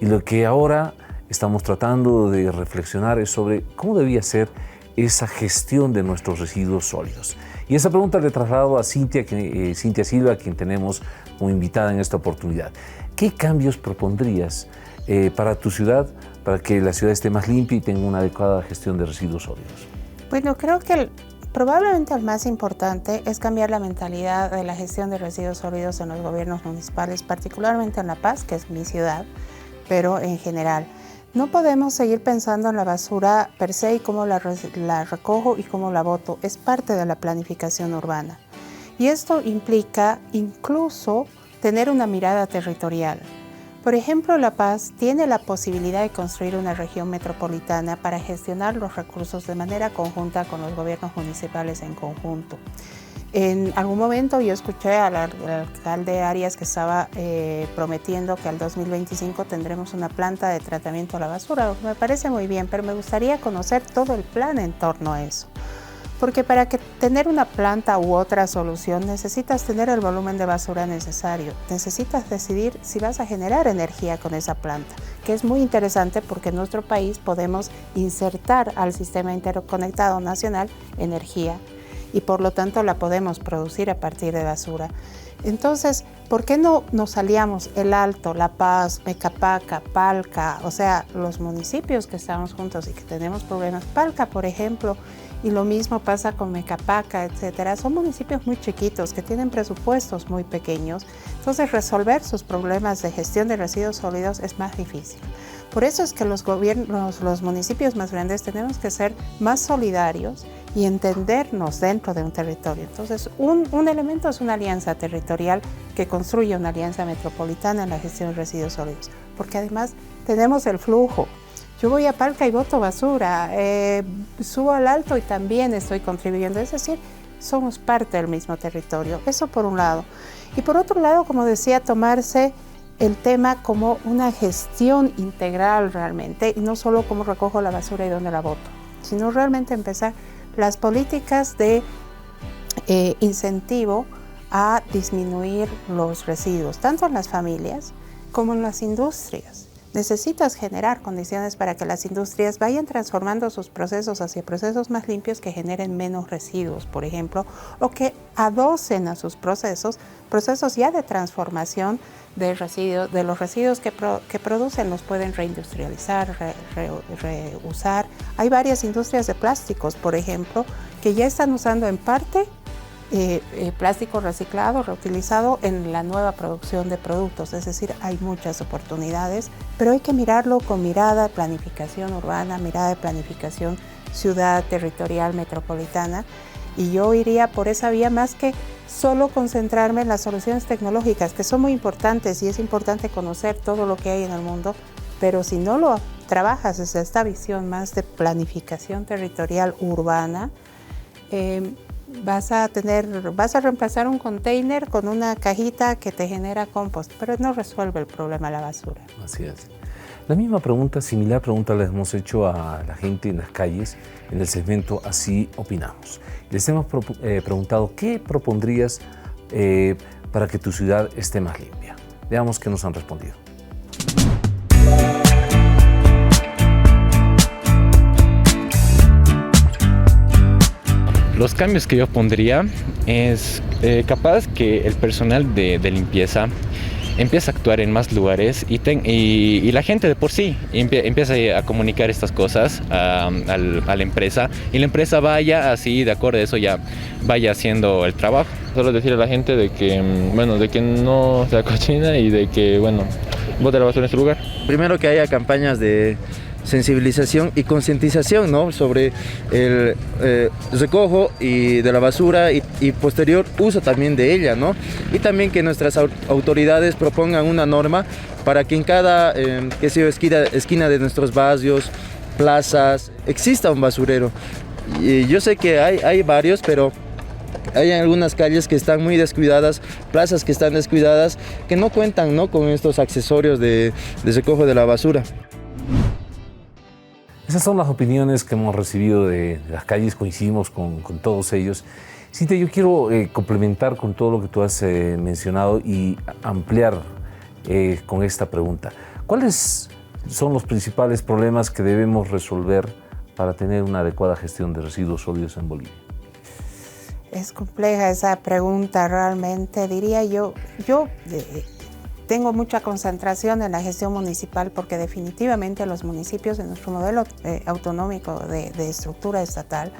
Y lo que ahora estamos tratando de reflexionar es sobre cómo debía ser esa gestión de nuestros residuos sólidos. Y esa pregunta le traslado a Cintia Silva, a quien tenemos como invitada en esta oportunidad. ¿Qué cambios propondrías para tu ciudad, para que la ciudad esté más limpia y tenga una adecuada gestión de residuos sólidos? Bueno, creo que probablemente el más importante es cambiar la mentalidad de la gestión de residuos sólidos en los gobiernos municipales, particularmente en La Paz, que es mi ciudad, pero en general. No podemos seguir pensando en la basura per se y cómo la recojo y cómo la boto. Es parte de la planificación urbana. Y esto implica incluso tener una mirada territorial. Por ejemplo, La Paz tiene la posibilidad de construir una región metropolitana para gestionar los recursos de manera conjunta con los gobiernos municipales en conjunto. En algún momento yo escuché al alcalde Arias que estaba prometiendo que al 2025 tendremos una planta de tratamiento a la basura. Me parece muy bien, pero me gustaría conocer todo el plan en torno a eso. Porque para tener una planta u otra solución necesitas tener el volumen de basura necesario. Necesitas decidir si vas a generar energía con esa planta, que es muy interesante porque en nuestro país podemos insertar al sistema interconectado nacional energía. y por lo tanto la podemos producir a partir de basura. Entonces, ¿por qué no nos aliamos El Alto, La Paz, Mecapaca, Palca, o sea, los municipios que estamos juntos y que tenemos problemas? Palca, por ejemplo, y lo mismo pasa con Mecapaca, etcétera. Son municipios muy chiquitos que tienen presupuestos muy pequeños, entonces resolver sus problemas de gestión de residuos sólidos es más difícil. Por eso es que los municipios más grandes tenemos que ser más solidarios y entendernos dentro de un territorio. Entonces, un elemento es una alianza territorial que construye una alianza metropolitana en la gestión de residuos sólidos, porque además tenemos el flujo. Yo voy a Palca y boto basura, subo al Alto y también estoy contribuyendo, es decir, somos parte del mismo territorio, eso por un lado. Y por otro lado, como decía, tomarse el tema como una gestión integral realmente, y no solo cómo recojo la basura y dónde la boto, sino realmente empezar las políticas de incentivo a disminuir los residuos, tanto en las familias como en las industrias. Necesitas generar condiciones para que las industrias vayan transformando sus procesos hacia procesos más limpios que generen menos residuos, por ejemplo, o que adocen a sus procesos ya de transformación de residuos, de los residuos que producen, los pueden reindustrializar, reusar. Hay varias industrias de plásticos, por ejemplo, que ya están usando en parte plástico reciclado, reutilizado en la nueva producción de productos, es decir, hay muchas oportunidades, pero hay que mirarlo con mirada de planificación urbana, mirada de planificación ciudad, territorial, metropolitana, y yo iría por esa vía más que solo concentrarme en las soluciones tecnológicas, que son muy importantes y es importante conocer todo lo que hay en el mundo, pero si no lo trabajas desde esta visión más de planificación territorial urbana, vas a reemplazar un container con una cajita que te genera compost, pero no resuelve el problema de la basura. Así es. La misma pregunta, similar pregunta, la hemos hecho a la gente en las calles en el segmento Así Opinamos. Les hemos preguntado qué propondrías para que tu ciudad esté más limpia. Veamos qué nos han respondido. Los cambios que yo pondría es capaz que el personal de limpieza empieza a actuar en más lugares y la gente de por sí empieza a comunicar estas cosas a la empresa y la empresa vaya así, de acuerdo a eso, ya vaya haciendo el trabajo. Solo decirle a la gente de que no sea cochina y de que, bote la basura en su lugar. Primero que haya campañas de sensibilización y concientización, ¿no?, sobre el recojo de la basura y posterior uso también de ella, ¿no? Y también que nuestras autoridades propongan una norma para que en cada esquina de nuestros barrios, plazas, exista un basurero. Y yo sé que hay varios, pero hay algunas calles que están muy descuidadas, plazas que están descuidadas, que no cuentan, ¿no?, con estos accesorios de recojo de la basura. Esas son las opiniones que hemos recibido de las calles, coincidimos con todos ellos. Cintia, yo quiero complementar con todo lo que tú has mencionado y ampliar con esta pregunta. ¿Cuáles son los principales problemas que debemos resolver para tener una adecuada gestión de residuos sólidos en Bolivia? Es compleja esa pregunta realmente, diría yo. Tengo mucha concentración en la gestión municipal porque definitivamente los municipios de nuestro modelo autonómico de estructura estatal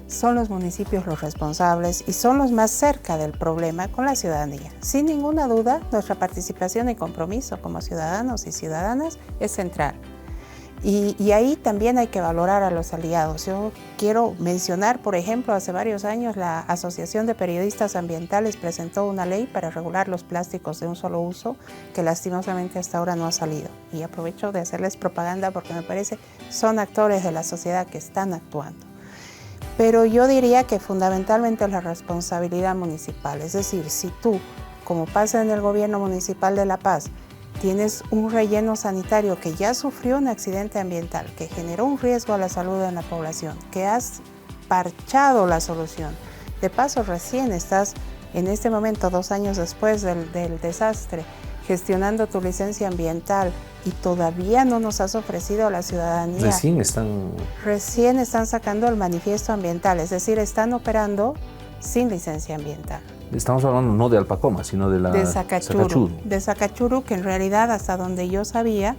son los municipios los responsables y son los más cerca del problema con la ciudadanía. Sin ninguna duda, nuestra participación y compromiso como ciudadanos y ciudadanas es central. Y ahí también hay que valorar a los aliados. Yo quiero mencionar, por ejemplo, hace varios años la Asociación de Periodistas Ambientales presentó una ley para regular los plásticos de un solo uso que lastimosamente hasta ahora no ha salido. Y aprovecho de hacerles propaganda porque me parece son actores de la sociedad que están actuando. Pero yo diría que fundamentalmente es la responsabilidad municipal. Es decir, si tú, como pasa en el gobierno municipal de La Paz, tienes un relleno sanitario que ya sufrió un accidente ambiental, que generó un riesgo a la salud de la población, que has parchado la solución. De paso, recién estás, en este momento, 2 años después del desastre, gestionando tu licencia ambiental y todavía no nos has ofrecido a la ciudadanía. Recién están sacando el manifiesto ambiental, es decir, están operando sin licencia ambiental. Estamos hablando no de Alpacoma, sino de Sacachuru. De Sacachuru, que en realidad, hasta donde yo sabía,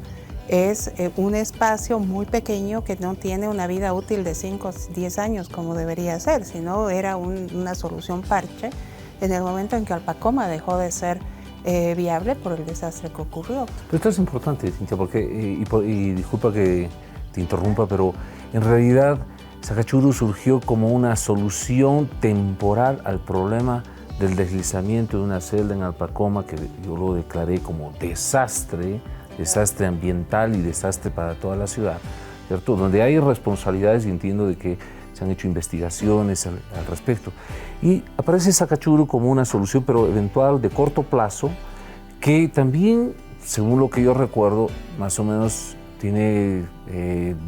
es un espacio muy pequeño que no tiene una vida útil de 5 o 10 años como debería ser, sino era una solución parche en el momento en que Alpacoma dejó de ser viable por el desastre que ocurrió. Pero esto es importante, Cintia, porque, y disculpa que te interrumpa, pero en realidad Sacachuru surgió como una solución temporal al problema del deslizamiento de una celda en Alpacoma, que yo lo declaré como desastre ambiental y desastre para toda la ciudad, ¿cierto? Donde hay responsabilidades y entiendo de que se han hecho investigaciones al respecto. Y aparece Sacachuru como una solución, pero eventual, de corto plazo, que también, según lo que yo recuerdo, más o menos tiene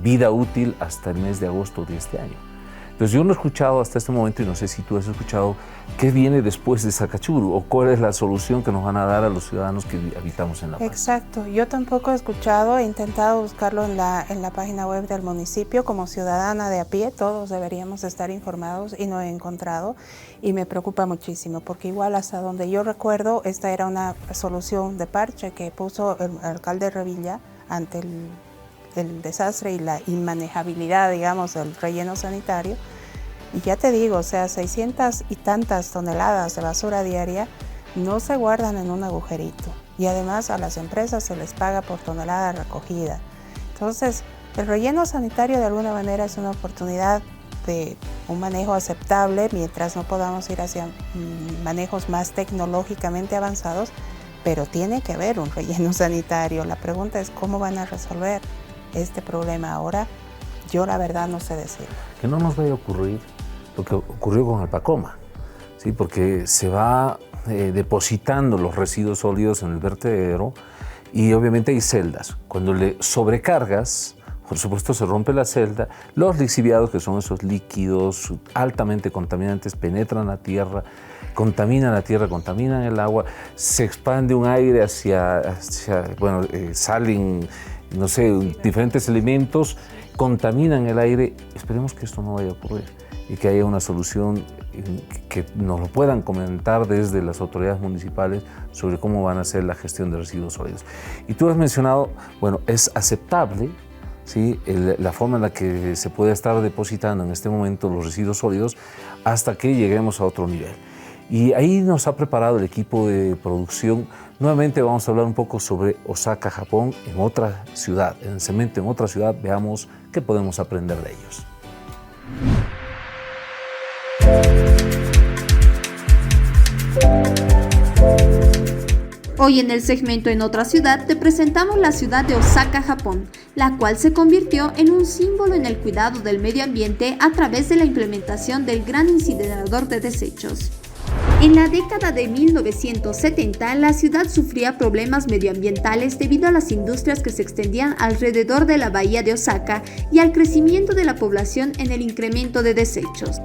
vida útil hasta el mes de agosto de este año. Entonces yo no he escuchado hasta este momento, y no sé si tú has escuchado, qué viene después de Sacachuru o cuál es la solución que nos van a dar a los ciudadanos que habitamos en La Paz. Exacto, yo tampoco he escuchado, he intentado buscarlo en la página web del municipio. Como ciudadana de a pie, todos deberíamos estar informados y no he encontrado, y me preocupa muchísimo porque igual hasta donde yo recuerdo esta era una solución de parche que puso el alcalde Revilla ante el desastre y la inmanejabilidad, digamos, del relleno sanitario. Y ya te digo, o sea, 600 y tantas toneladas de basura diaria no se guardan en un agujerito. Y además a las empresas se les paga por tonelada recogida. Entonces, el relleno sanitario de alguna manera es una oportunidad de un manejo aceptable mientras no podamos ir hacia manejos más tecnológicamente avanzados, pero tiene que haber un relleno sanitario. La pregunta es cómo van a resolver este problema ahora. Yo la verdad no sé decir. Que no nos vaya a ocurrir lo que ocurrió con Alpacoma, ¿sí? Porque se va depositando los residuos sólidos en el vertedero y obviamente hay celdas. Cuando le sobrecargas, por supuesto se rompe la celda, los lixiviados, que son esos líquidos altamente contaminantes, penetran la tierra, contaminan el agua, se expande un aire salen, no sé, diferentes elementos, contaminan el aire. Esperemos que esto no vaya a ocurrir y que haya una solución que nos lo puedan comentar desde las autoridades municipales sobre cómo van a hacer la gestión de residuos sólidos. Y tú has mencionado, bueno, es aceptable, ¿sí?, la forma en la que se puede estar depositando en este momento los residuos sólidos hasta que lleguemos a otro nivel. Y ahí nos ha preparado el equipo de producción. Nuevamente vamos a hablar un poco sobre Osaka, Japón, en otra ciudad, en el cemento en otra ciudad. Veamos qué podemos aprender de ellos. Hoy en el segmento En otra ciudad te presentamos la ciudad de Osaka, Japón, la cual se convirtió en un símbolo en el cuidado del medio ambiente a través de la implementación del gran incinerador de desechos. En la década de 1970, la ciudad sufría problemas medioambientales debido a las industrias que se extendían alrededor de la bahía de Osaka y al crecimiento de la población en el incremento de desechos.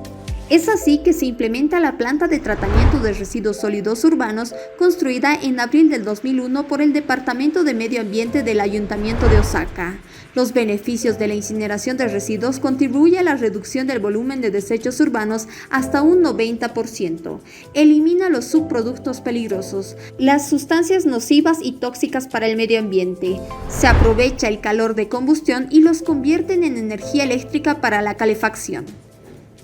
Es así que se implementa la planta de tratamiento de residuos sólidos urbanos construida en abril del 2001 por el Departamento de Medio Ambiente del Ayuntamiento de Osaka. Los beneficios de la incineración de residuos contribuyen a la reducción del volumen de desechos urbanos hasta un 90%. Elimina los subproductos peligrosos, las sustancias nocivas y tóxicas para el medio ambiente. Se aprovecha el calor de combustión y los convierten en energía eléctrica para la calefacción.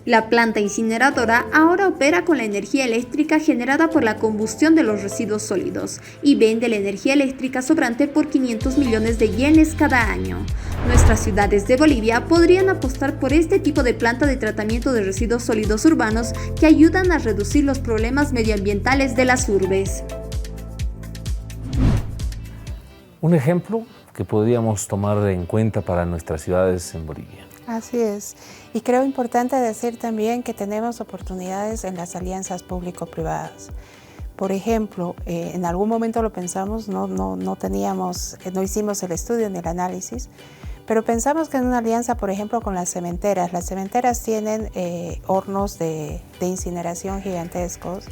La planta incineradora ahora opera con la energía eléctrica generada por la combustión de los residuos sólidos y vende la energía eléctrica sobrante por 500 millones de yenes cada año. Nuestras ciudades de Bolivia podrían apostar por este tipo de planta de tratamiento de residuos sólidos urbanos que ayudan a reducir los problemas medioambientales de las urbes. Un ejemplo que podríamos tomar en cuenta para nuestras ciudades en Bolivia. Así es. Y creo importante decir también que tenemos oportunidades en las alianzas público-privadas. Por ejemplo, en algún momento lo pensamos, no hicimos el estudio ni el análisis, pero pensamos que en una alianza, por ejemplo, con las cementeras tienen hornos de incineración gigantescos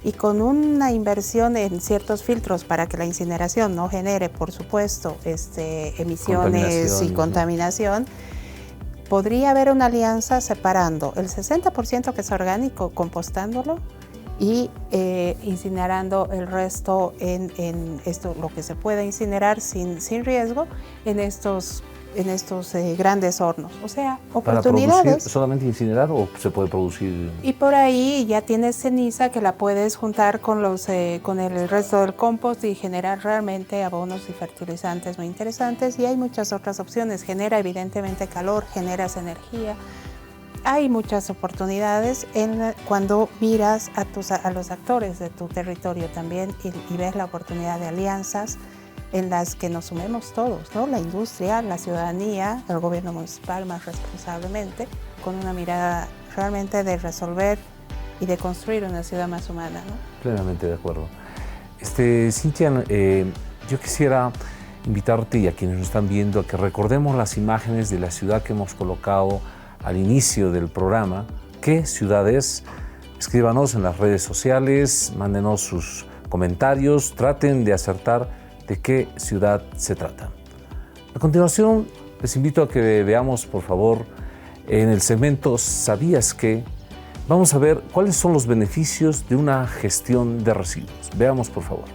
y con una inversión en ciertos filtros para que la incineración no genere, por supuesto, emisiones y contaminación, podría haber una alianza separando el 60% que es orgánico, compostándolo, y incinerando el resto en esto, lo que se puede incinerar sin riesgo en estos grandes hornos. O sea, oportunidades. ¿Para producir solamente incinerar o se puede producir? Y por ahí ya tienes ceniza que la puedes juntar con el resto del compost y generar realmente abonos y fertilizantes muy interesantes. Y hay muchas otras opciones. Genera evidentemente calor, generas energía. Hay muchas oportunidades cuando miras a los actores de tu territorio también y ves la oportunidad de alianzas en las que nos sumemos todos, ¿no? La industria, la ciudadanía, el gobierno municipal más responsablemente, con una mirada realmente de resolver y de construir una ciudad más humana, ¿no? Plenamente de acuerdo. Cintia, yo quisiera invitarte y a quienes nos están viendo a que recordemos las imágenes de la ciudad que hemos colocado al inicio del programa. ¿Qué ciudad es? Escríbanos en las redes sociales, mándenos sus comentarios, traten de acertar de qué ciudad se trata. A continuación, les invito a que veamos, por favor, en el segmento ¿Sabías qué? Vamos a ver cuáles son los beneficios de una gestión de residuos. Veamos, por favor.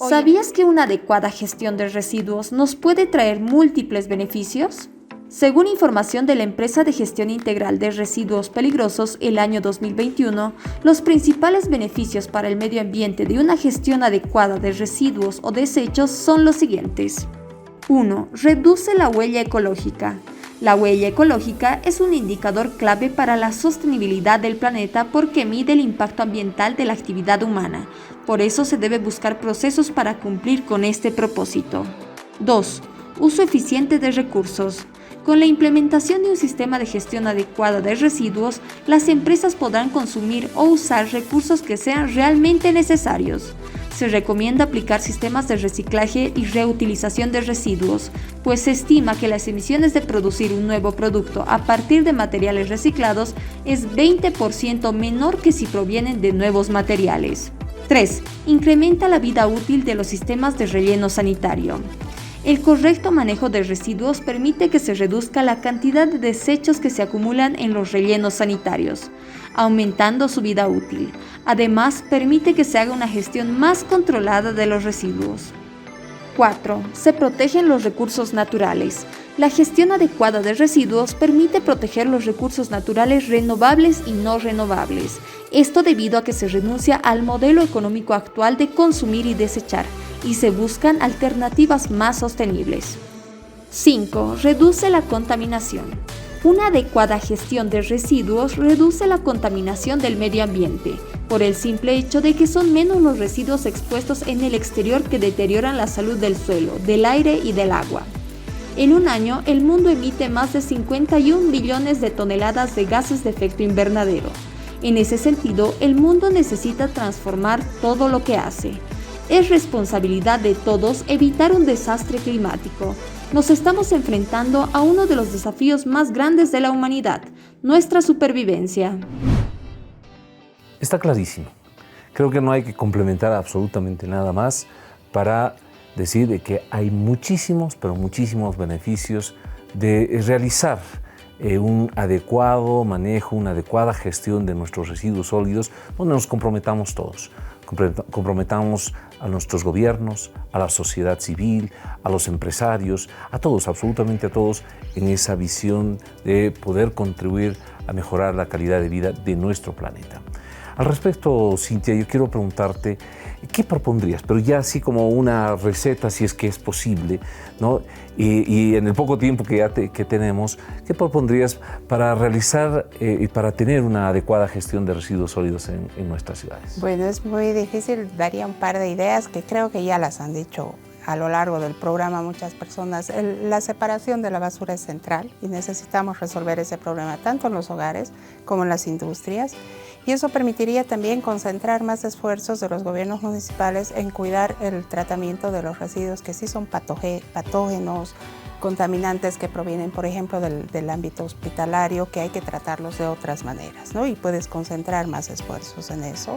¿Sabías que una adecuada gestión de residuos nos puede traer múltiples beneficios? Según información de la empresa de gestión integral de residuos peligrosos, el año 2021, los principales beneficios para el medio ambiente de una gestión adecuada de residuos o desechos son los siguientes. 1. Reduce la huella ecológica. La huella ecológica es un indicador clave para la sostenibilidad del planeta porque mide el impacto ambiental de la actividad humana. Por eso se debe buscar procesos para cumplir con este propósito. 2. Uso eficiente de recursos. Con la implementación de un sistema de gestión adecuada de residuos, las empresas podrán consumir o usar recursos que sean realmente necesarios. Se recomienda aplicar sistemas de reciclaje y reutilización de residuos, pues se estima que las emisiones de producir un nuevo producto a partir de materiales reciclados es 20% menor que si provienen de nuevos materiales. 3. Incrementa la vida útil de los sistemas de relleno sanitario. El correcto manejo de residuos permite que se reduzca la cantidad de desechos que se acumulan en los rellenos sanitarios, aumentando su vida útil. Además, permite que se haga una gestión más controlada de los residuos. 4. Se protegen los recursos naturales. La gestión adecuada de residuos permite proteger los recursos naturales renovables y no renovables. Esto debido a que se renuncia al modelo económico actual de consumir y desechar, y se buscan alternativas más sostenibles. 5. Reduce la contaminación. Una adecuada gestión de residuos reduce la contaminación del medio ambiente, por el simple hecho de que son menos los residuos expuestos en el exterior que deterioran la salud del suelo, del aire y del agua. En un año, el mundo emite más de 51 billones de toneladas de gases de efecto invernadero. En ese sentido, el mundo necesita transformar todo lo que hace. Es responsabilidad de todos evitar un desastre climático. Nos estamos enfrentando a uno de los desafíos más grandes de la humanidad, nuestra supervivencia. Está clarísimo. Creo que no hay que complementar absolutamente nada más para decir de que hay muchísimos, pero muchísimos beneficios de realizar un adecuado manejo, una adecuada gestión de nuestros residuos sólidos, donde nos comprometamos todos. Comprometamos a nuestros gobiernos, a la sociedad civil, a los empresarios, a todos, absolutamente a todos, en esa visión de poder contribuir a mejorar la calidad de vida de nuestro planeta. Al respecto, Cintia, yo quiero preguntarte, ¿qué propondrías? Pero ya así como una receta, si es que es posible, ¿no? Y en el poco tiempo que tenemos, ¿qué propondrías para realizar y para tener una adecuada gestión de residuos sólidos en nuestras ciudades? Bueno, es muy difícil, daría un par de ideas que creo que ya las han dicho a lo largo del programa muchas personas, la separación de la basura es central y necesitamos resolver ese problema tanto en los hogares como en las industrias. Y eso permitiría también concentrar más esfuerzos de los gobiernos municipales en cuidar el tratamiento de los residuos que sí son patógenos, contaminantes que provienen, por ejemplo, del ámbito hospitalario, que hay que tratarlos de otras maneras, ¿no? Y puedes concentrar más esfuerzos en eso.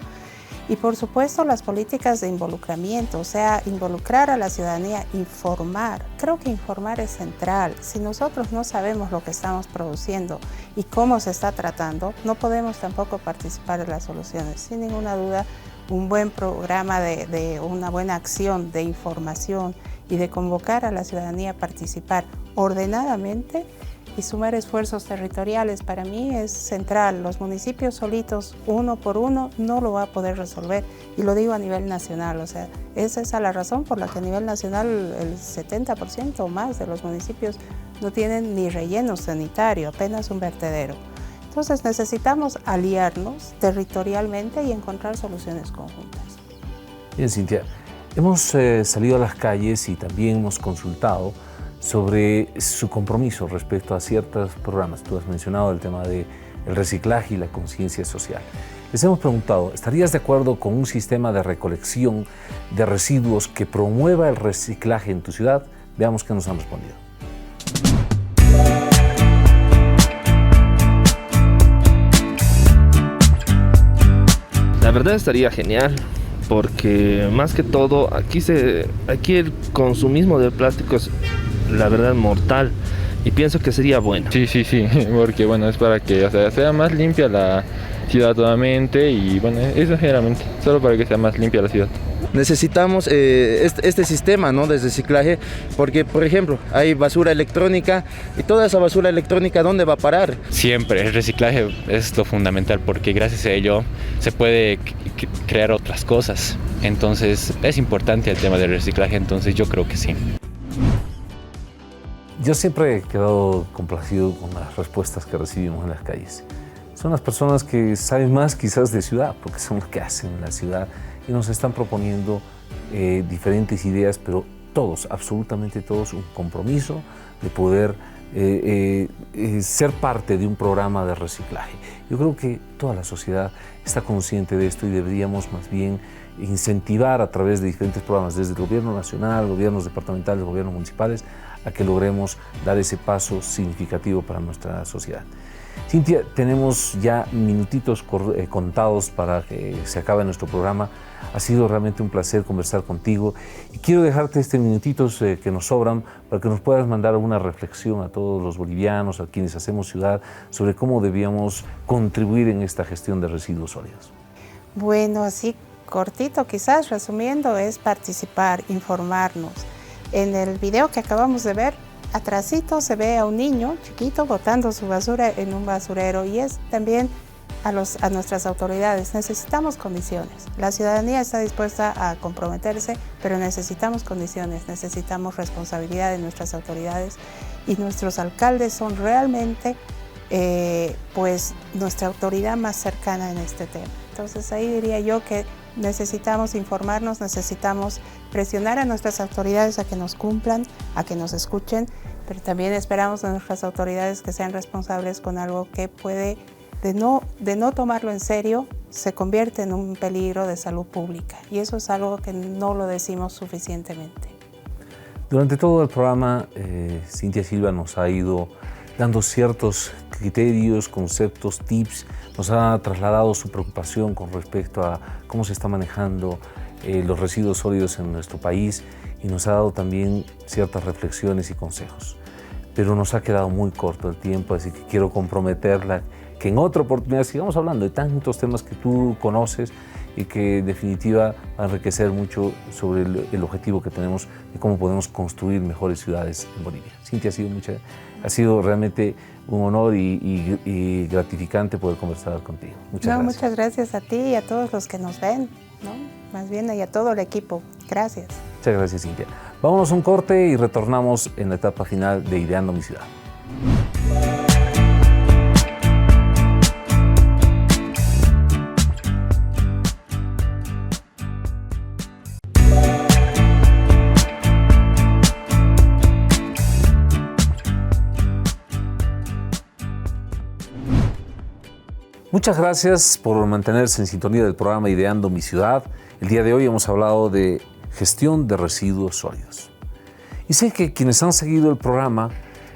Y por supuesto las políticas de involucramiento, o sea, involucrar a la ciudadanía, informar. Creo que informar es central. Si nosotros no sabemos lo que estamos produciendo y cómo se está tratando, no podemos tampoco participar en las soluciones. Sin ninguna duda, un buen programa de una buena acción de información y de convocar a la ciudadanía a participar ordenadamente y sumar esfuerzos territoriales, para mí es central. Los municipios solitos, uno por uno, no lo va a poder resolver. Y lo digo a nivel nacional, o sea, es esa la razón por la que a nivel nacional el 70% o más de los municipios no tienen ni relleno sanitario, apenas un vertedero. Entonces necesitamos aliarnos territorialmente y encontrar soluciones conjuntas. Bien, Cintia, hemos salido a las calles y también hemos consultado sobre su compromiso respecto a ciertos programas. Tú has mencionado el tema del reciclaje y la conciencia social. Les hemos preguntado, ¿estarías de acuerdo con un sistema de recolección de residuos que promueva el reciclaje en tu ciudad? Veamos qué nos han respondido. La verdad estaría genial, porque más que todo aquí el consumismo del plástico es, la verdad, mortal, y pienso que sería bueno. Sí, porque bueno, es para que, o sea, sea más limpia la ciudad totalmente, y bueno, eso generalmente, solo para que sea más limpia la ciudad. Necesitamos este sistema, ¿no?, de reciclaje, porque, por ejemplo, hay basura electrónica y toda esa basura electrónica, ¿dónde va a parar? Siempre el reciclaje es lo fundamental, porque gracias a ello se puede crear otras cosas. Entonces es importante el tema del reciclaje, entonces yo creo que sí. Yo siempre he quedado complacido con las respuestas que recibimos en las calles. Son las personas que saben más quizás de ciudad, porque son los que hacen la ciudad y nos están proponiendo diferentes ideas, pero todos, absolutamente todos, un compromiso de poder ser parte de un programa de reciclaje. Yo creo que toda la sociedad está consciente de esto y deberíamos más bien incentivar a través de diferentes programas, desde el gobierno nacional, gobiernos departamentales, gobiernos municipales, a que logremos dar ese paso significativo para nuestra sociedad. Cintia, tenemos ya minutitos contados para que se acabe nuestro programa. Ha sido realmente un placer conversar contigo y quiero dejarte estos minutitos que nos sobran para que nos puedas mandar una reflexión a todos los bolivianos, a quienes hacemos ciudad, sobre cómo debíamos contribuir en esta gestión de residuos sólidos. Bueno, así cortito, quizás resumiendo, es participar, informarnos. En el video que acabamos de ver, atrasito se ve a un niño chiquito botando su basura en un basurero, y es también a nuestras autoridades. Necesitamos condiciones. La ciudadanía está dispuesta a comprometerse, pero necesitamos condiciones, necesitamos responsabilidad de nuestras autoridades, y nuestros alcaldes son realmente pues nuestra autoridad más cercana en este tema. Entonces ahí diría yo que necesitamos informarnos, necesitamos presionar a nuestras autoridades a que nos cumplan, a que nos escuchen, pero también esperamos de nuestras autoridades que sean responsables con algo que puede, de no tomarlo en serio, se convierte en un peligro de salud pública, y eso es algo que no lo decimos suficientemente. Durante todo el programa, Cintia Silva nos ha ido dando ciertos criterios, conceptos, tips, nos ha trasladado su preocupación con respecto a cómo se está manejando los residuos sólidos en nuestro país, y nos ha dado también ciertas reflexiones y consejos. Pero nos ha quedado muy corto el tiempo, así que quiero comprometerla que en otra oportunidad sigamos hablando de tantos temas que tú conoces y que en definitiva va a enriquecer mucho sobre el objetivo que tenemos de cómo podemos construir mejores ciudades en Bolivia. Cintia, ha sido realmente un honor y gratificante poder conversar contigo. Muchas gracias. Muchas gracias a ti y a todos los que nos ven, ¿no? Más bien y a todo el equipo. Gracias. Muchas gracias, Cintia. Vámonos a un corte y retornamos en la etapa final de Ideando mi Ciudad. Muchas gracias por mantenerse en sintonía del programa Ideando mi Ciudad. El día de hoy hemos hablado de gestión de residuos sólidos. Y sé que quienes han seguido el programa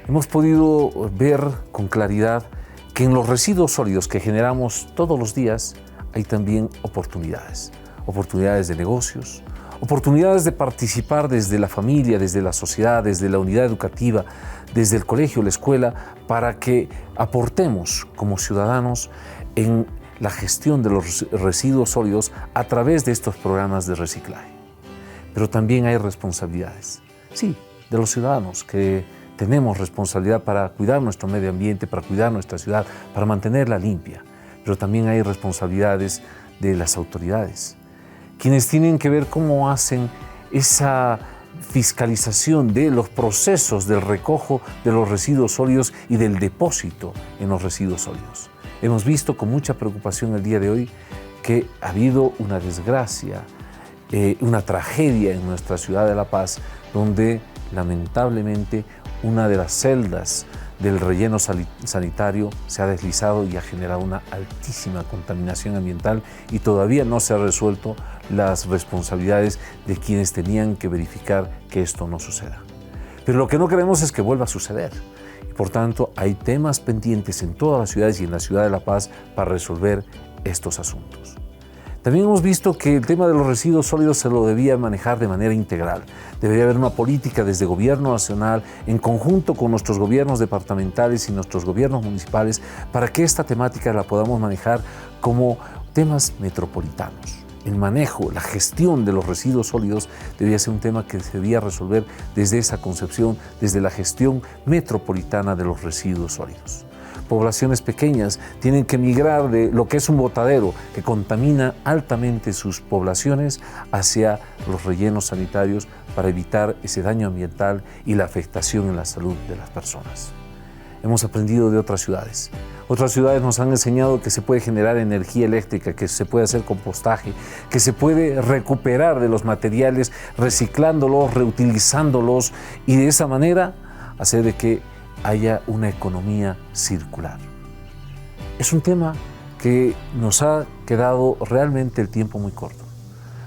hemos podido ver con claridad que en los residuos sólidos que generamos todos los días hay también oportunidades. Oportunidades de negocios, oportunidades de participar desde la familia, desde la sociedad, desde la unidad educativa, desde el colegio, la escuela, para que aportemos como ciudadanos en la gestión de los residuos sólidos a través de estos programas de reciclaje. Pero también hay responsabilidades, sí, de los ciudadanos que tenemos responsabilidad para cuidar nuestro medio ambiente, para cuidar nuestra ciudad, para mantenerla limpia. Pero también hay responsabilidades de las autoridades, quienes tienen que ver cómo hacen esa fiscalización de los procesos del recojo de los residuos sólidos y del depósito en los residuos sólidos. Hemos visto con mucha preocupación el día de hoy que ha habido una desgracia, una tragedia en nuestra ciudad de La Paz, donde lamentablemente una de las celdas del relleno sanitario se ha deslizado y ha generado una altísima contaminación ambiental y todavía no se han resuelto las responsabilidades de quienes tenían que verificar que esto no suceda. Pero lo que no queremos es que vuelva a suceder. Y por tanto, hay temas pendientes en todas las ciudades y en la ciudad de La Paz para resolver estos asuntos. También hemos visto que el tema de los residuos sólidos se lo debía manejar de manera integral. Debería haber una política desde gobierno nacional en conjunto con nuestros gobiernos departamentales y nuestros gobiernos municipales para que esta temática la podamos manejar como temas metropolitanos. El manejo, la gestión de los residuos sólidos debía ser un tema que se debía resolver desde esa concepción, desde la gestión metropolitana de los residuos sólidos. Poblaciones pequeñas tienen que migrar de lo que es un botadero que contamina altamente sus poblaciones hacia los rellenos sanitarios para evitar ese daño ambiental y la afectación en la salud de las personas. Hemos aprendido de otras ciudades. Otras ciudades nos han enseñado que se puede generar energía eléctrica, que se puede hacer compostaje, que se puede recuperar de los materiales reciclándolos, reutilizándolos y de esa manera hacer de que haya una economía circular. Es un tema que nos ha quedado realmente el tiempo muy corto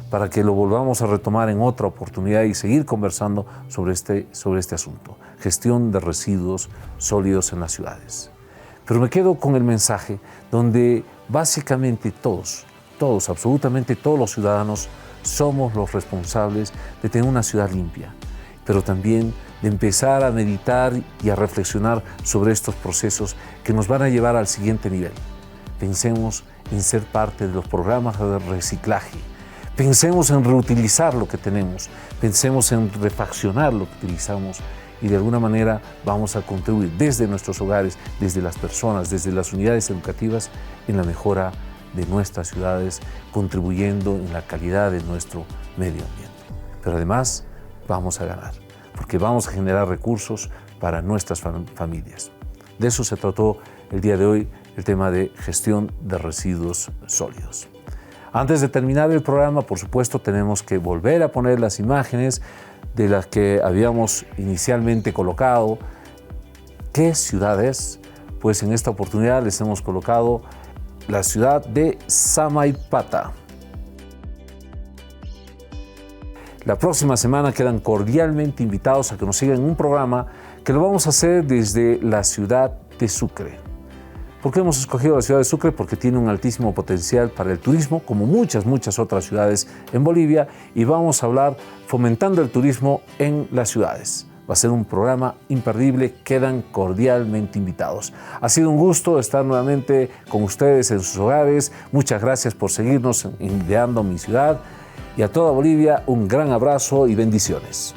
para que lo volvamos a retomar en otra oportunidad y seguir conversando sobre este asunto, gestión de residuos sólidos en las ciudades. Pero me quedo con el mensaje donde básicamente todos, absolutamente todos los ciudadanos somos los responsables de tener una ciudad limpia, pero también de empezar a meditar y a reflexionar sobre estos procesos que nos van a llevar al siguiente nivel. Pensemos en ser parte de los programas de reciclaje, pensemos en reutilizar lo que tenemos, pensemos en refaccionar lo que utilizamos y de alguna manera vamos a contribuir desde nuestros hogares, desde las personas, desde las unidades educativas en la mejora de nuestras ciudades, contribuyendo en la calidad de nuestro medio ambiente. Pero además vamos a ganar, porque vamos a generar recursos para nuestras familias. De eso se trató el día de hoy, el tema de gestión de residuos sólidos. Antes de terminar el programa, por supuesto, tenemos que volver a poner las imágenes de las que habíamos inicialmente colocado. ¿Qué ciudad es? Pues en esta oportunidad les hemos colocado la ciudad de Samaipata. La próxima semana quedan cordialmente invitados a que nos sigan en un programa que lo vamos a hacer desde la ciudad de Sucre. ¿Por qué hemos escogido la ciudad de Sucre? Porque tiene un altísimo potencial para el turismo, como muchas otras ciudades en Bolivia, y vamos a hablar fomentando el turismo en las ciudades. Va a ser un programa imperdible, quedan cordialmente invitados. Ha sido un gusto estar nuevamente con ustedes en sus hogares. Muchas gracias por seguirnos en Ideando mi Ciudad. Y a toda Bolivia, un gran abrazo y bendiciones.